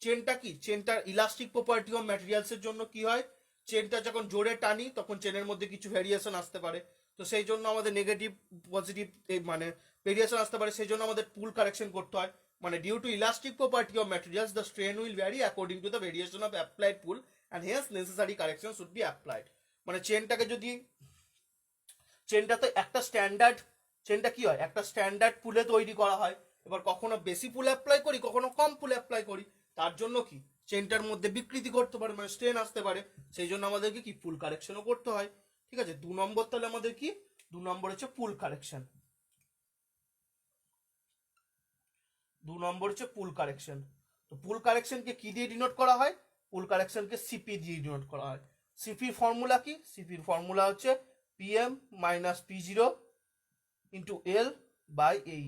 চেনটা কি, চেনটার ইলাস্টিক প্রপার্টি অফ ম্যাটেরিয়ালসের জন্য কি হয়, চেনটা যখন জোরে টানি তখন চেনের মধ্যে কিছু ভেরিয়েশন আসতে পারে, তো সেই জন্য আমাদের নেগেটিভ পজিটিভ মানে ভেরিয়েশন আসতে পারে, সেই জন্য আমাদের পুল কারেকশন করতে হয়। মানে due to elastic property of materials the strain will vary according to the variation of applied pull and hence necessary correction should be applied. মানে চেনটাকে যদি, চেনটা তো একটা স্ট্যান্ডার্ড, চেনটা কি হয় একটা স্ট্যান্ডার্ড পুলে তৈরি করা হয়, এবার কখনো বেশি পুল অ্যাপ্লাই করি কখনো কম পুল অ্যাপ্লাই করি, তার জন্য কি চেনটার মধ্যে বিকৃতি করতে পারে, মানে স্ট্রেন আসতে পারে, সেই জন্য আমাদেরকে কি পুল কারেকশনও করতে হয়, ঠিক আছে। 2 নম্বর তাহলে আমাদের কি, 2 নম্বর হচ্ছে পুল কারেকশন, 2 নম্বর হচ্ছে পুল কারেকশন। তো পুল কারেকশনকে কি দিয়ে ডিনোট করা হয়, পুল কারেকশনকে সিপি দিয়ে ডিনোট করা হয়। সিপির ফর্মুলা কি, সিপির ফর্মুলা হচ্ছে PM minus P zero into L by AE.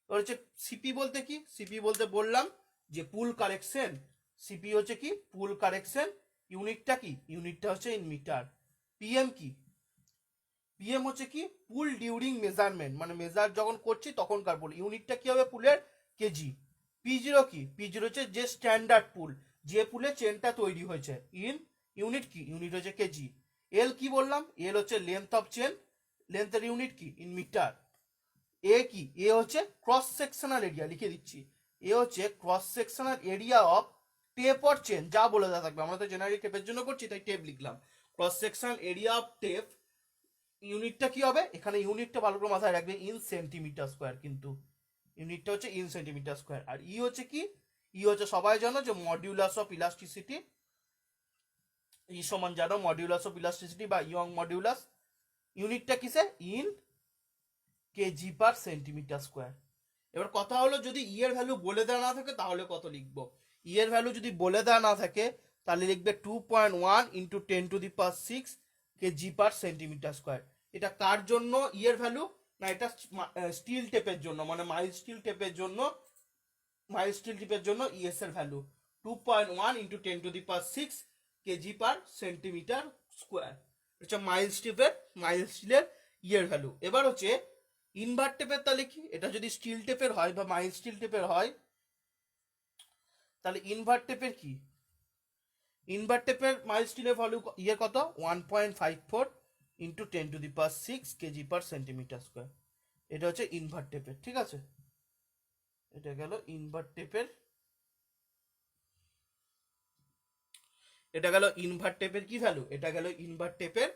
এবার হচ্ছে সিপি বলতে কি, সিপি বলতে বললাম যে পুল কারেকশন, সিপি হচ্ছে কি পুল কারেকশন, ইউনিটটা কি, ইউনিটটা হচ্ছে ইন মিটার। পিএম কি, পিএম হচ্ছে কি পুল ডিউরিং মেজারমেন্ট, মানে মেজার যখন করছি তখনকার পুল, ইউনিটটা কি হবে পুলের, কেজি। পি জিরো কি, পি জিরো হচ্ছে যে স্ট্যান্ডার্ড পুল, যে পুলে চেনটা তৈরি হয়েছে, ইন ইউনিট কি, ইউনিট হচ্ছে কেজি। এল কি বললাম, এল হচ্ছে লেন্থ অফ চেন, লেন্থের ইউনিট কি ইন মিটার। এ কি, এ হচ্ছে ক্রস সেকশনাল এরিয়া, লিখে দিচ্ছি, এ হচ্ছে cross sectional area of tape or chain, যা বলে দেওয়া থাকবে, আমরা তো জেনারেলি টেপের জন্য করছি তাই টেপ লিখলাম, cross sectional area of tape ইউনিটটা কি হবে, এখানে ইউনিটটা ভালো করে মাথায় রাখবে, ইন সেন্টিমিটার স্কোয়ার, কিন্তু ইউনিটটা হচ্ছে ইন সেন্টিমিটার স্কোয়ার। আর ই হচ্ছে কি, ই হচ্ছে সবাই জানো যে মডিউলাস অফ ইলাস্টিসিটি, ই সমান জানো মডিউলাস অফ ইলাস্টিসিটি বা ইয়ং মডিউলাস। ইউনিটটা কিসে, in KG per centimetre square. এবার কথা হলো যদি ই এর ভ্যালু বলে দেওয়া না থাকে তাহলে কত লিখবো। ই এর ভ্যালু যদি বলে দেওয়া না থাকে তাহলে লিখবে 2.1 ইন্টু 10⁶ কেজি পার সেন্টিমিটার স্কোয়ার। এটা কার জন্য ই এর ভ্যালু, না এটা স্টিল টেপের জন্য, মানে মাইল স্টিল টেপের জন্য, মাইল স্টিল টেপের জন্য ইএস এর ভ্যালু 2.1 ইন্টু 10⁶ কেজি পার সেন্টিমিটার স্কোয়ার। হচ্ছে মাইল স্টিলের, মাইল স্টিলের ইয়ের ভ্যালু। এবার হচ্ছে ইনভার্ট টেপের, তাহলে কি, এটা যদি স্টিল টেপের হয় বা মাইল স্টিল টেপের হয় তাহলে ইনভার্ট টেপের কি, ইনভার্ট টেপের মাইল স্টিলের ভ্যালু ইয়ে কত, 1.54 ইন্টু 10⁶ কেজি পার সেন্টিমিটার স্কোয়ার। এটা হচ্ছে ইনভার্ট টেপের, ঠিক আছে। এটা গেল ইনভার্ট টেপের, এটা গেল ইনভার্ট টেপের কি ভ্যালু, এটা গেল ইনভার্ট টেপের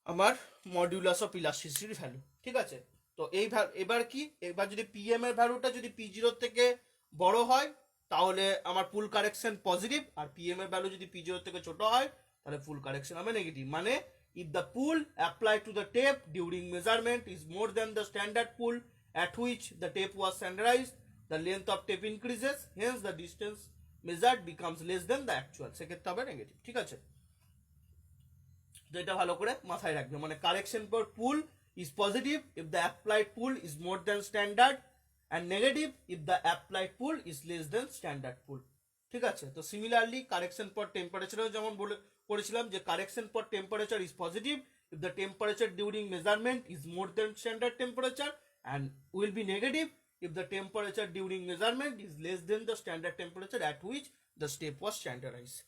আমার মডিউলাস অফ ইলাস্টিসিটির ভ্যালু, ঠিক আছে। তো এই এবার কি, এবার যদি পিএম এর ভ্যালুটা যদি P0 থেকে বড় হয় তাহলে আমার পুল কারেকশন পজিটিভ, আর পিএম এর ভ্যালু যদি P0 থেকে ছোট হয় তাহলে ফুল কারেকশন হবে নেগেটিভ। মানে if the pull apply to the tape during measurement is more than the standard pull at which the tape was standardised, the length of tape increases, hence the distance measured becomes less then the actual, সেক্ষেত্রে হবে নেগেটিভ, ঠিক আছে। তো এটা ভালো করে মাথায় রাখবে, মানে correction for pull is positive if the applied pull is more than standard, and negative if the applied pull is less than standard pull, ঠিক আছে। তো সিমিলারলি কারেকশন ফর টেম্পারেচারও যেমন করেছিলাম যে correction for temperature is positive if the temperature during measurement is more than standard temperature, and will be negative if the temperature during measurement is less than the standard temperature at which the step was standardized.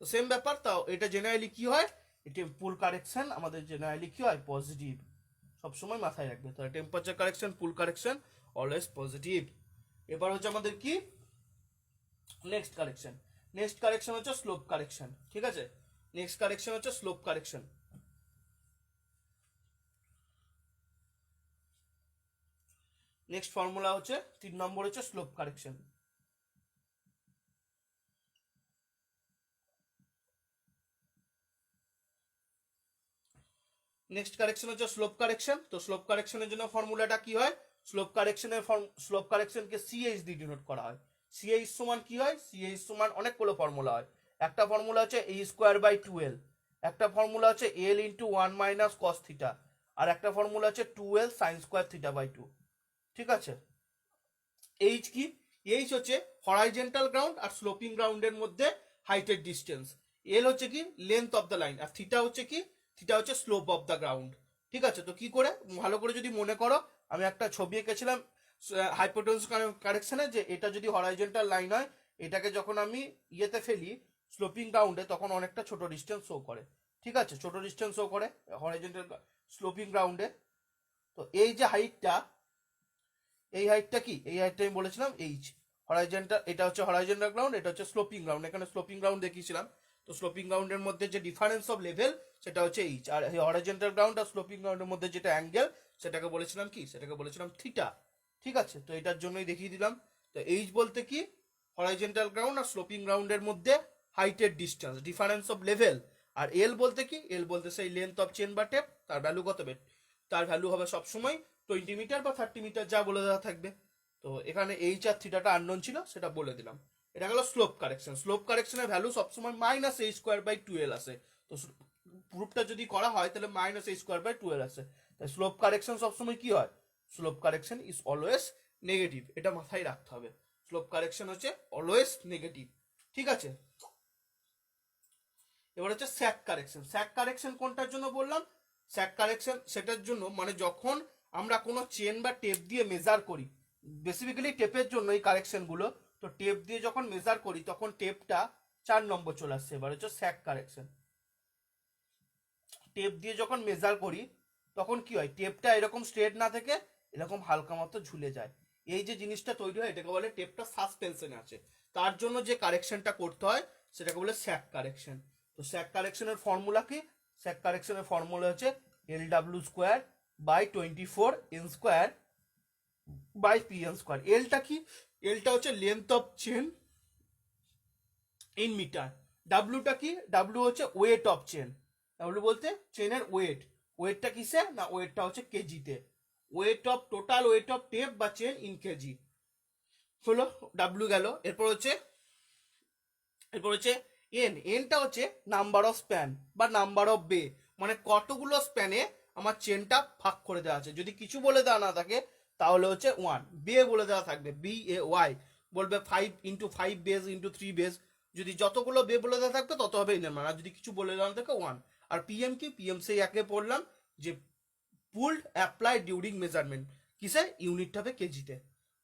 তো সেম ব্যাপার, তাও এটা জেনারেলি কি হয়, এটা পুল কারেকশন আমাদের জেনারেলি কি হয়, পজিটিভ, সবসময় মাথায় রাখবে। তাহলে টেম্পারেচার কারেকশন, পুল কারেকশন অলওয়েজ পজিটিভ। এবার হচ্ছে আমাদের কি নেক্সট কারেকশন, নেক্সট কারেকশন হচ্ছে স্লোপ কারেকশন, ঠিক আছে। নেক্সট কারেকশন হচ্ছে স্লোপ কারেকশন। নেক্সট ফর্মুলা হচ্ছে 3 নম্বর হচ্ছে স্লোপ কারেকশন। নেক্সট কারেকশন হচ্ছে স্লোপ কারেকশন। তো স্লোপ কারেকশনের জন্য ফর্মুলাটা কি হয়, স্লোপ কারেকশনের স্লোপ কারেকশনকে সিএইচ দিয়ে ডিনোট করা হয়। সিএইচ সমান কি হয়, সিএইচ সমান অনেকগুলো ফর্মুলা হয়। একটা ফর্মুলা হচ্ছে a স্কোয়ার বাই 2l, একটা ফর্মুলা হচ্ছে l into 1 minus cos theta, আর একটা ফর্মুলা হচ্ছে 2l sine square theta by 2, ঠিক আছে। এইচ কি, এইচ হচ্ছে হরাইজেন্টাল গ্রাউন্ড আর স্লোপিং গ্রাউন্ডের মধ্যে হাইটের ডিস্টেন্স, এল হচ্ছে কি লেন্থ অফ দ্য লাইন, আর থিটা হচ্ছে কি, থিটা হচ্ছে স্লোপ অফ দ্য গ্রাউন্ড, ঠিক আছে। তো কি করে, ভালো করে যদি মনে করো, আমি একটা ছবি এঁকেছিলাম হাইপোটেনস কারেকশনে, যে এটা যদি হরাইজেন্টাল লাইন হয়, এটাকে যখন আমি ইয়েতে ফেলি স্লোপিং গ্রাউন্ডে তখন অনেকটা ছোট ডিস্টেন্স শো করে, ঠিক আছে, ছোট ডিস্টেন্স শো করে হরাইজেন্টাল স্লোপিং গ্রাউন্ডে। তো এই যে হাইটটা, এই হাইটটা কি, এই হাইটটা আমি বলেছিলাম এইচ, হরাইজেন্টাল, এটা হচ্ছে হরাইজেন্টাল গ্রাউন্ড, এটা হচ্ছে স্লোপিং গ্রাউন্ড, এখানে স্লোপিং গ্রাউন্ড দেখিয়েছিলাম। তো স্লোপিং গ্রাউন্ডের মধ্যে যে ডিফারেন্স অফ লেভেল সেটা হচ্ছে এইচ, আর হরাইজেন্টাল গ্রাউন্ড আর স্লোপিং গ্রাউন্ডের মধ্যে যেটা অ্যাঙ্গেল সেটাকে বলেছিলাম কি, সেটাকে বলেছিলাম থিটা, ঠিক আছে। তো এটার জন্যই দেখিয়ে দিলাম। তো এইচ বলতে কি, হরাইজেন্টাল গ্রাউন্ড আর স্লোপিং গ্রাউন্ডের মধ্যে হাইটের ডিস্টেন্স, ডিফারেন্স অফ লেভেল। আর এল বলতে কি, এল বলতে সেই লেন্থ অফ চেন বা টেপ, তার ভ্যালু কত হবে, তার ভ্যালু হবে সবসময় 20 মিটার বা 30 মিটার, যা বলে দেওয়া থাকবে। তো এখানে এইচ আর থিটাটা আননোন ছিল, সেটা বলে দিলাম। এটা গেল স্লোপ কারেকশন। স্লোপ কারেকশনের ভ্যালু সবসময় minus a square by 2l আসে। তো প্রুফটা যদি করা হয় তাহলে minus a square by 2l আসে। তাই স্লোপ কারেকশন সবসময় কি হয়, slope correction is always negative, এটা মাথায় রাখতে হবে। স্লোপ কারেকশন হচ্ছে অলওয়েজ নেগেটিভ, ঠিক আছে। এবার হচ্ছে স্যাক কারেকশন। স্যাক কারেকশন কোনটার জন্য বললাম, স্যাক কারেকশন সেটার জন্য মানে যখন আমরা কোনো চেন বা টেপ দিয়ে মেজার করি, বেসিক্যালি টেপের জন্য এই কারেকশনগুলো। তো টেপ দিয়ে যখন মেজার করি তখন টেপটা 4 নম্বর চলে আসছে। এবার হচ্ছে স্যাক কারেকশন। টেপ দিয়ে যখন মেজার করি তখন কি হয়, টেপটা এরকম স্ট্রেট না থেকে এরকম হালকা মতো ঝুলে যায়। এই যে জিনিসটা তৈরি হয় এটাকে বলে টেপটা সাসপেনশনে আছে। তার জন্য যে কারেকশনটা করতে হয় সেটাকে বলে স্যাক কারেকশন। তো স্যাক কারেকশনের ফর্মুলা কি, স্যাক কারেকশনের ফর্মুলা হচ্ছে L W square by 24 N square by P N square. এলটা কি? এলটা হচ্ছে length of chain in metre. ডাব্লিউটা কি? ডাব্লিউ হচ্ছে ওয়েট অফ চেন। ডাব্লিউ বলতে চেনের ওয়েট। ওয়েটটা কিসে? না ওয়েটটা হচ্ছে কেজিতে। Weight of total weight of tape বা চেন ইন কেজি হলো ডাব্লিউ গেল। এরপর হচ্ছে এনটা হচ্ছে নাম্বার অফ স্প্যান বা নাম্বার অফ বে, মানে কতগুলো স্প্যানে আমার চেনটা ভাগ করে দেওয়া আছে। যদি কিছু বলে দেওয়া না থাকে তাহলে হচ্ছে 1। বে বলে দেওয়া থাকবে BAY, বলবে 5 × 5 বেজ ইন্টু 3 বেজ। যদি যতগুলো বে বলে দেওয়া থাকবে তত হবে এনের মান, আর যদি কিছু বলে দেওয়া থাকে 1। আর পিএম কি? পিএম সেই একে পড়লাম যে পুলড অ্যাপ্লাই ডিউরিং মেজারমেন্ট, কিসে? ইউনিট হবে কেজিতে।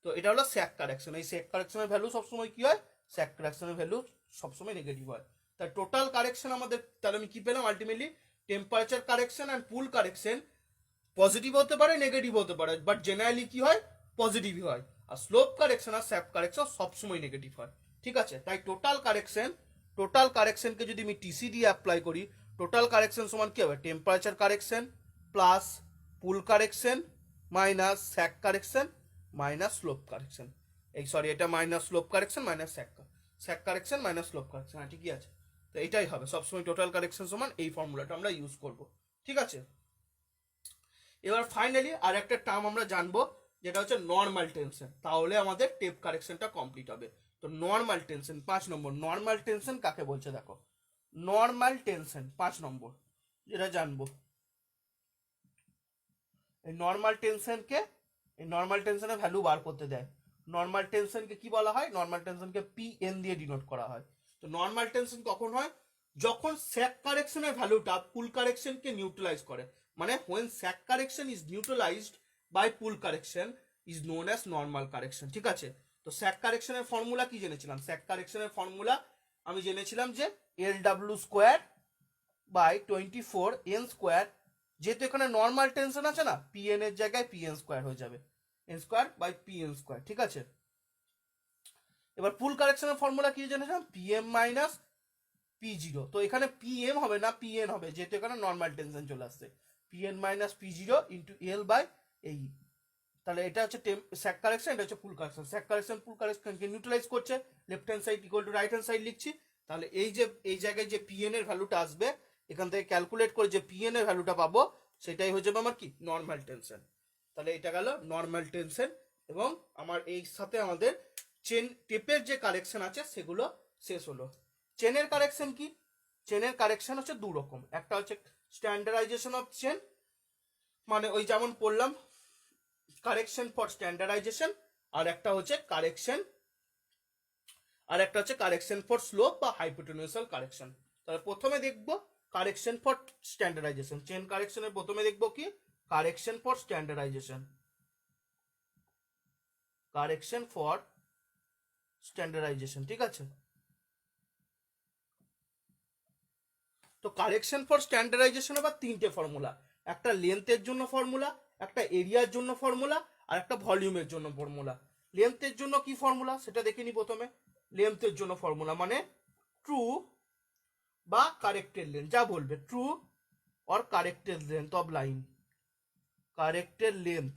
তো এটা হলো স্যাক কারেকশন। এই স্যাক কারেকশনের ভ্যালু সবসময় কি হয়? স্যাক কারেকশনের ভ্যালু সবসময় নেগেটিভ হয়। তার টোটাল কারেকশন আমাদের, তাহলে আমি কি পেলাম ultimately? Temperature correction and pool correction positive হতে পারে, নেগেটিভ হতে পারে, বাট জেনারেলি কি হয়? পজিটিভই হয়। আর স্লোপ কারেকশন আর স্যাপ কারেকশন সবসময় নেগেটিভ হয়। ঠিক আছে, তাই টোটাল কারেকশনকে যদি আমি টিসি দিয়ে অ্যাপ্লাই করি, টোটাল কারেকশন সমান কি হবে? Temperature correction plus pull correction minus sag correction minus slope correction. এটা minus slope correction minus sag correction minus slope correction. হ্যাঁ ঠিকই আছে। তো এটাই হবে সবসময় টোটাল কারেকশন সমান এই ফর্মুলাটা আমরা ইউজ করব। ঠিক আছে, এবার ফাইনালি আর একটা টার্ম আমরা জানবো, যেটা হচ্ছে নর্মাল টেনশন। তাহলে আমাদের টেপ কারেকশনটা কমপ্লিট হবে। তো নর্মাল টেনশন 5 নম্বর। নর্মাল টেনশন কাকে বলছে দেখো। নর্মাল টেনশন 5 নম্বর যেটা জানবো, এই নর্মাল টেনশনের ভ্যালু বার করতে দেয়। নর্মাল টেনশনকে কি বলা হয়? নর্মাল টেনশনকে পিএন দিয়ে ডিনোট করা হয়। তো নর্মাল টেনশন কখন হয়? যখন স্যাক কারেকশনের ভ্যালুটা পুল কারেকশনকে নিউট্রালাইজ করে। মানে when sag correction is neutralised by pull correction is known as normal correction. ঠিক আছে, তো স্যাক কারেকশনের ফর্মুলা কি জেনেছিলাম? স্যাক কারেকশনের ফর্মুলা আমি জেনেছিলাম যে L W square by 24 N square. যেহেতু এখানে নর্মাল টেনশন আছে না, পিএন এর জায়গায় পিএন স্কোয়ার হয়ে যাবে, N square by PN square. ঠিক আছে, এবার পুল কারেকশনের ফর্মুলা কি জেনেছিলাম? PM minus P0। তো এখানে পিএম হবে না, পিএন হবে, যেহেতু এখানে নর্মাল টেনশন চলে আসছে। PN minus P0 into L by AE. তাহলে এটা হচ্ছে স্যাক কারেকশন, এটা হচ্ছে pull correction. Sag correction pull কারেকশনকে নিউট্রালাইজ করছে, left hand side equal to right hand side লিখছি। তাহলে এই জায়গায় যে পিএন এর ভ্যালুটা আসবে, এখান থেকে ক্যালকুলেট করে যে পিএন এর ভ্যালুটা পাবো, সেটাই হয়ে যাবে আমার কি? Normal tension. তাহলে এটা গেল নর্মাল টেনশন। এবং আমার এই সাথে আমাদের চেন টেপের যে কারেকশন আছে সেগুলো শেষ হলো। চেনের কারেকশন কি? চেনের কারেকশন হচ্ছে দু রকম। একটা হচ্ছে স্ট্যান্ডার্ডাইজেশন অফ চেন, মানে ওই যেমন পড়লাম কারেকশন ফর স্ট্যান্ডার্ডাইজেশন, আর একটা হচ্ছে কারেকশন ফর স্লোপ বা হাইপোটেনিউশাল কারেকশন। তাহলে প্রথমে দেখব কারেকশন ফর স্ট্যান্ডার্ডাইজেশন। চেন কারেকশনের প্রথমে দেখব কি? Correction for standardisation. Correction for standardisation. ঠিক আছে, তো কারেকশন ফর স্ট্যান্ডার্ডাইজেশন আবার তিনটে ফর্মুলা। একটা লেন্থের জন্য ফর্মুলা, একটা এরিয়ার জন্য ফর্মুলা, আর একটা ভলিউমের জন্য ফর্মুলা। লেন্থের জন্য কি ফর্মুলা সেটা দেখে নি প্রথমে। লেন্থের জন্য ফর্মুলা মানে ট্রু বা কারেক্টেড লেন্থ, যা বলবে true or corrected length of line. Corrected length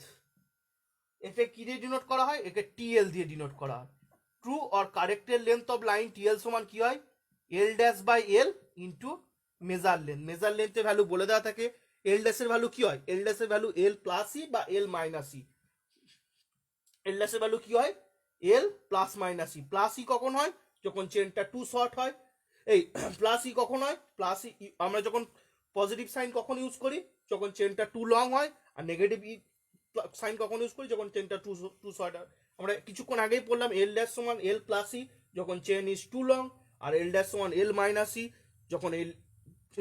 একে কি দিয়ে ডিনোট করা হয়? একে টিএল দিয়ে ডিনোট করা হয়। True or corrected length of line TL সমান কি হয়? L dash by L into measure length. Measure লেন্থের ভ্যালু বলে দেওয়া থাকে। এল ড্যাশের ভ্যালু কি হয়? এল ড্যাশের ভ্যালু এল প্লাস ই বা এল মাইনাস ই। এল ড্যাশের ভ্যালু কি হয়? এল plus minus E. Plus E কখন হয়? যখন চেনটা টু শর্ট হয়। এই প্লাস ই কখন হয়? প্লাস ই আমরা যখন পজিটিভ সাইন কখন ইউজ করি? যখন চেনটা টু লং হয়। আর নেগেটিভ সাইন কখন ইউজ করি? যখন চেনটা টু শর্ট হয়। আমরা কিছুক্ষণ আগেই পড়লাম এল ড্যাশ সমান এল প্লাস ই যখন চেন ইজ টু লং, আর এল ড্যাশ সমান এল মাইনাস ই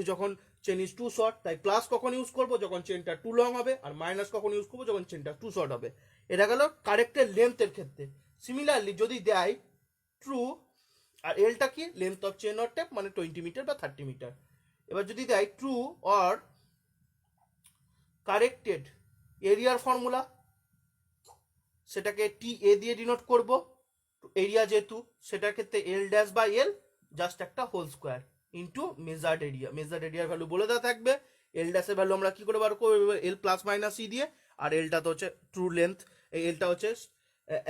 যখন চেন ইজ টু শর্ট। তাই প্লাস কখন ইউজ করবো? যখন চেনটা টু লং হবে, আর মাইনাস কখন ইউজ করবো? যখন চেনটা টু শর্ট হবে। এটা গেল কারেক্টেড লেন্থের ক্ষেত্রে। সিমিলারলি যদি দেয় ট্রু, আর এলটা কি? Length of chain or tape, মানে 20 মিটার বা 30 মিটার। এবার যদি দেয় ট্রু অর কারেক্টেড এরিয়ার ফর্মুলা, সেটাকে টি এ দিয়ে ডিনোট করব। এরিয়া যেহেতু, সেটার ক্ষেত্রে L dash by L just একটা whole square into measured area. Measured এরিয়ার ভ্যালু বলে দেওয়া থাকবে এল ড্যাশের ভ্যালু আমরা কি করে বার করবো, এল প্লাস মাইনাস ই দিয়ে, আর এলটা তো হচ্ছে ট্রু লেন্থ, এই এলটা হচ্ছে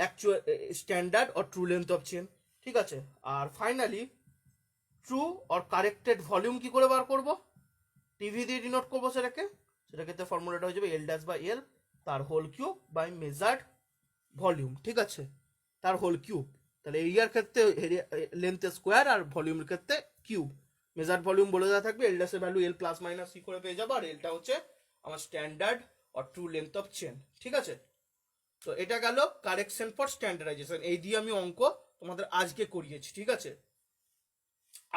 actual standard or true length of chain, ঠিক আছে। আর finally true or corrected volume কি করে বার করব, টিভি দিয়ে ডিনোট করবো সেটাকে ফর্মুলাটা হয়ে যাবে এল ড্যাশ বাই এল তার whole cube by measured volume, ঠিক আছে, তার হোল কিউব। তাহলে এরিয়ার ক্ষেত্রে লেন্থ স্কোয়ার আর ভলিউমের ক্ষেত্রে কিউব, মেজার্ড ভলিউম বলে দেওয়া থাকবে, এল ড্যাশের ভ্যালু এল প্লাস মাইনাস সি করে পেয়ে যাবো, আর এলটা হচ্ছে আমার standard or true length of chain, ঠিক আছে। তো এটা গেল কারেকশন ফর স্ট্যান্ডার্ডাইজেশন, এই দিয়ে আমি অঙ্ক তোমাদের আজকে করিয়েছি, ঠিক আছে।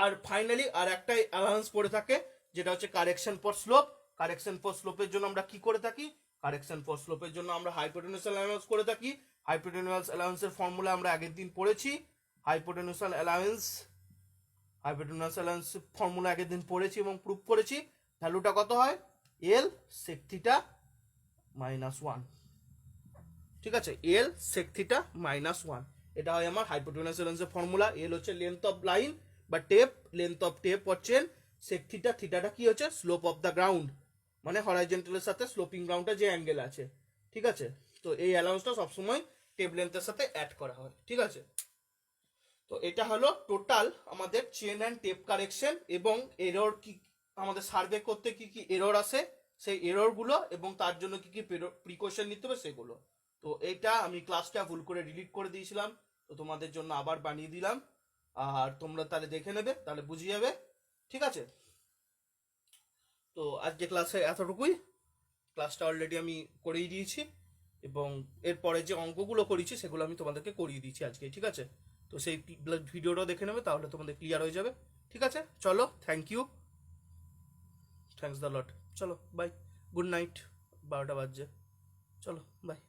আর ফাইনালি আর একটা অ্যালাউন্স পড়ে থাকে যেটা হচ্ছে correction for slope. Correction for স্লোপের জন্য আমরা কি করে থাকি, কারেকশন ফর স্লোপের জন্য আমরা হাইপোটেনিউস অ্যালাউন্স করে থাকি। হাইপোটেনিউস অ্যালাউন্সের ফর্মুলা আমরা আগের দিন পড়েছি, হাইপোটেনিউস অ্যালাউন্স ফর্মুলা আগের দিন পড়েছি এবং প্রুফ করেছি। ভ্যালুটা কত হয়, এল সেক থিটা মাইনাস ওয়ান, ঠিক আছে, এল সেক থিটা মাইনাস ওয়ান, এটা হয় আমার হাইপোটেনিউস অ্যালাউন্সের ফর্মুলা। এল হচ্ছে লেন্থ অফ লাইন বা টেপ, লেন্থ অফ টেপ হচ্ছেন সেক থিটা, থিটাটা কি হচ্ছে স্লোপ অফ দ্য গ্রাউন্ড, মানে হরাইজন্টালের সাথে স্লোপিং গ্রাউন্ডে যে অ্যাঙ্গেল আছে, ঠিক আছে। তো এই অ্যালাউন্সটা সবসময় টেপ লেন্থের সাথে অ্যাড করা হয়, ঠিক আছে। তো এটা হলো টোটাল আমাদের চেন অ্যান্ড টেপ কারেকশন, এবং এরর কি আমাদের সার্ভে করতে কি কি এরর আসে সেই এররগুলো, এবং তার জন্য কি কি প্রিকশন নিতে হবে সেগুলো। তো এটা আমি ক্লাসটা ভুল করে ডিলিট করে দিয়েছিলাম, তো তোমাদের জন্য আবার বানিয়ে দিলাম, আর তোমরা তাহলে দেখে নেবে, তাহলে বুঝে যাবে, ঠিক আছে। তো আজকে ক্লাসে এতটুকুই, ক্লাসটা অলরেডি আমি করেই দিয়েছি, এবং এরপরে যে অঙ্কগুলো করেছি সেগুলো আমি তোমাদেরকে করিয়ে দিয়েছি আজকে, ঠিক আছে। তো সেই ভিডিওটাও দেখে নেবে, তাহলে তোমাদের ক্লিয়ার হয়ে যাবে, ঠিক আছে। চলো, thank you, thanks the lot, চলো বাই, গুড নাইট, 12টা বাজছে, চলো বাই।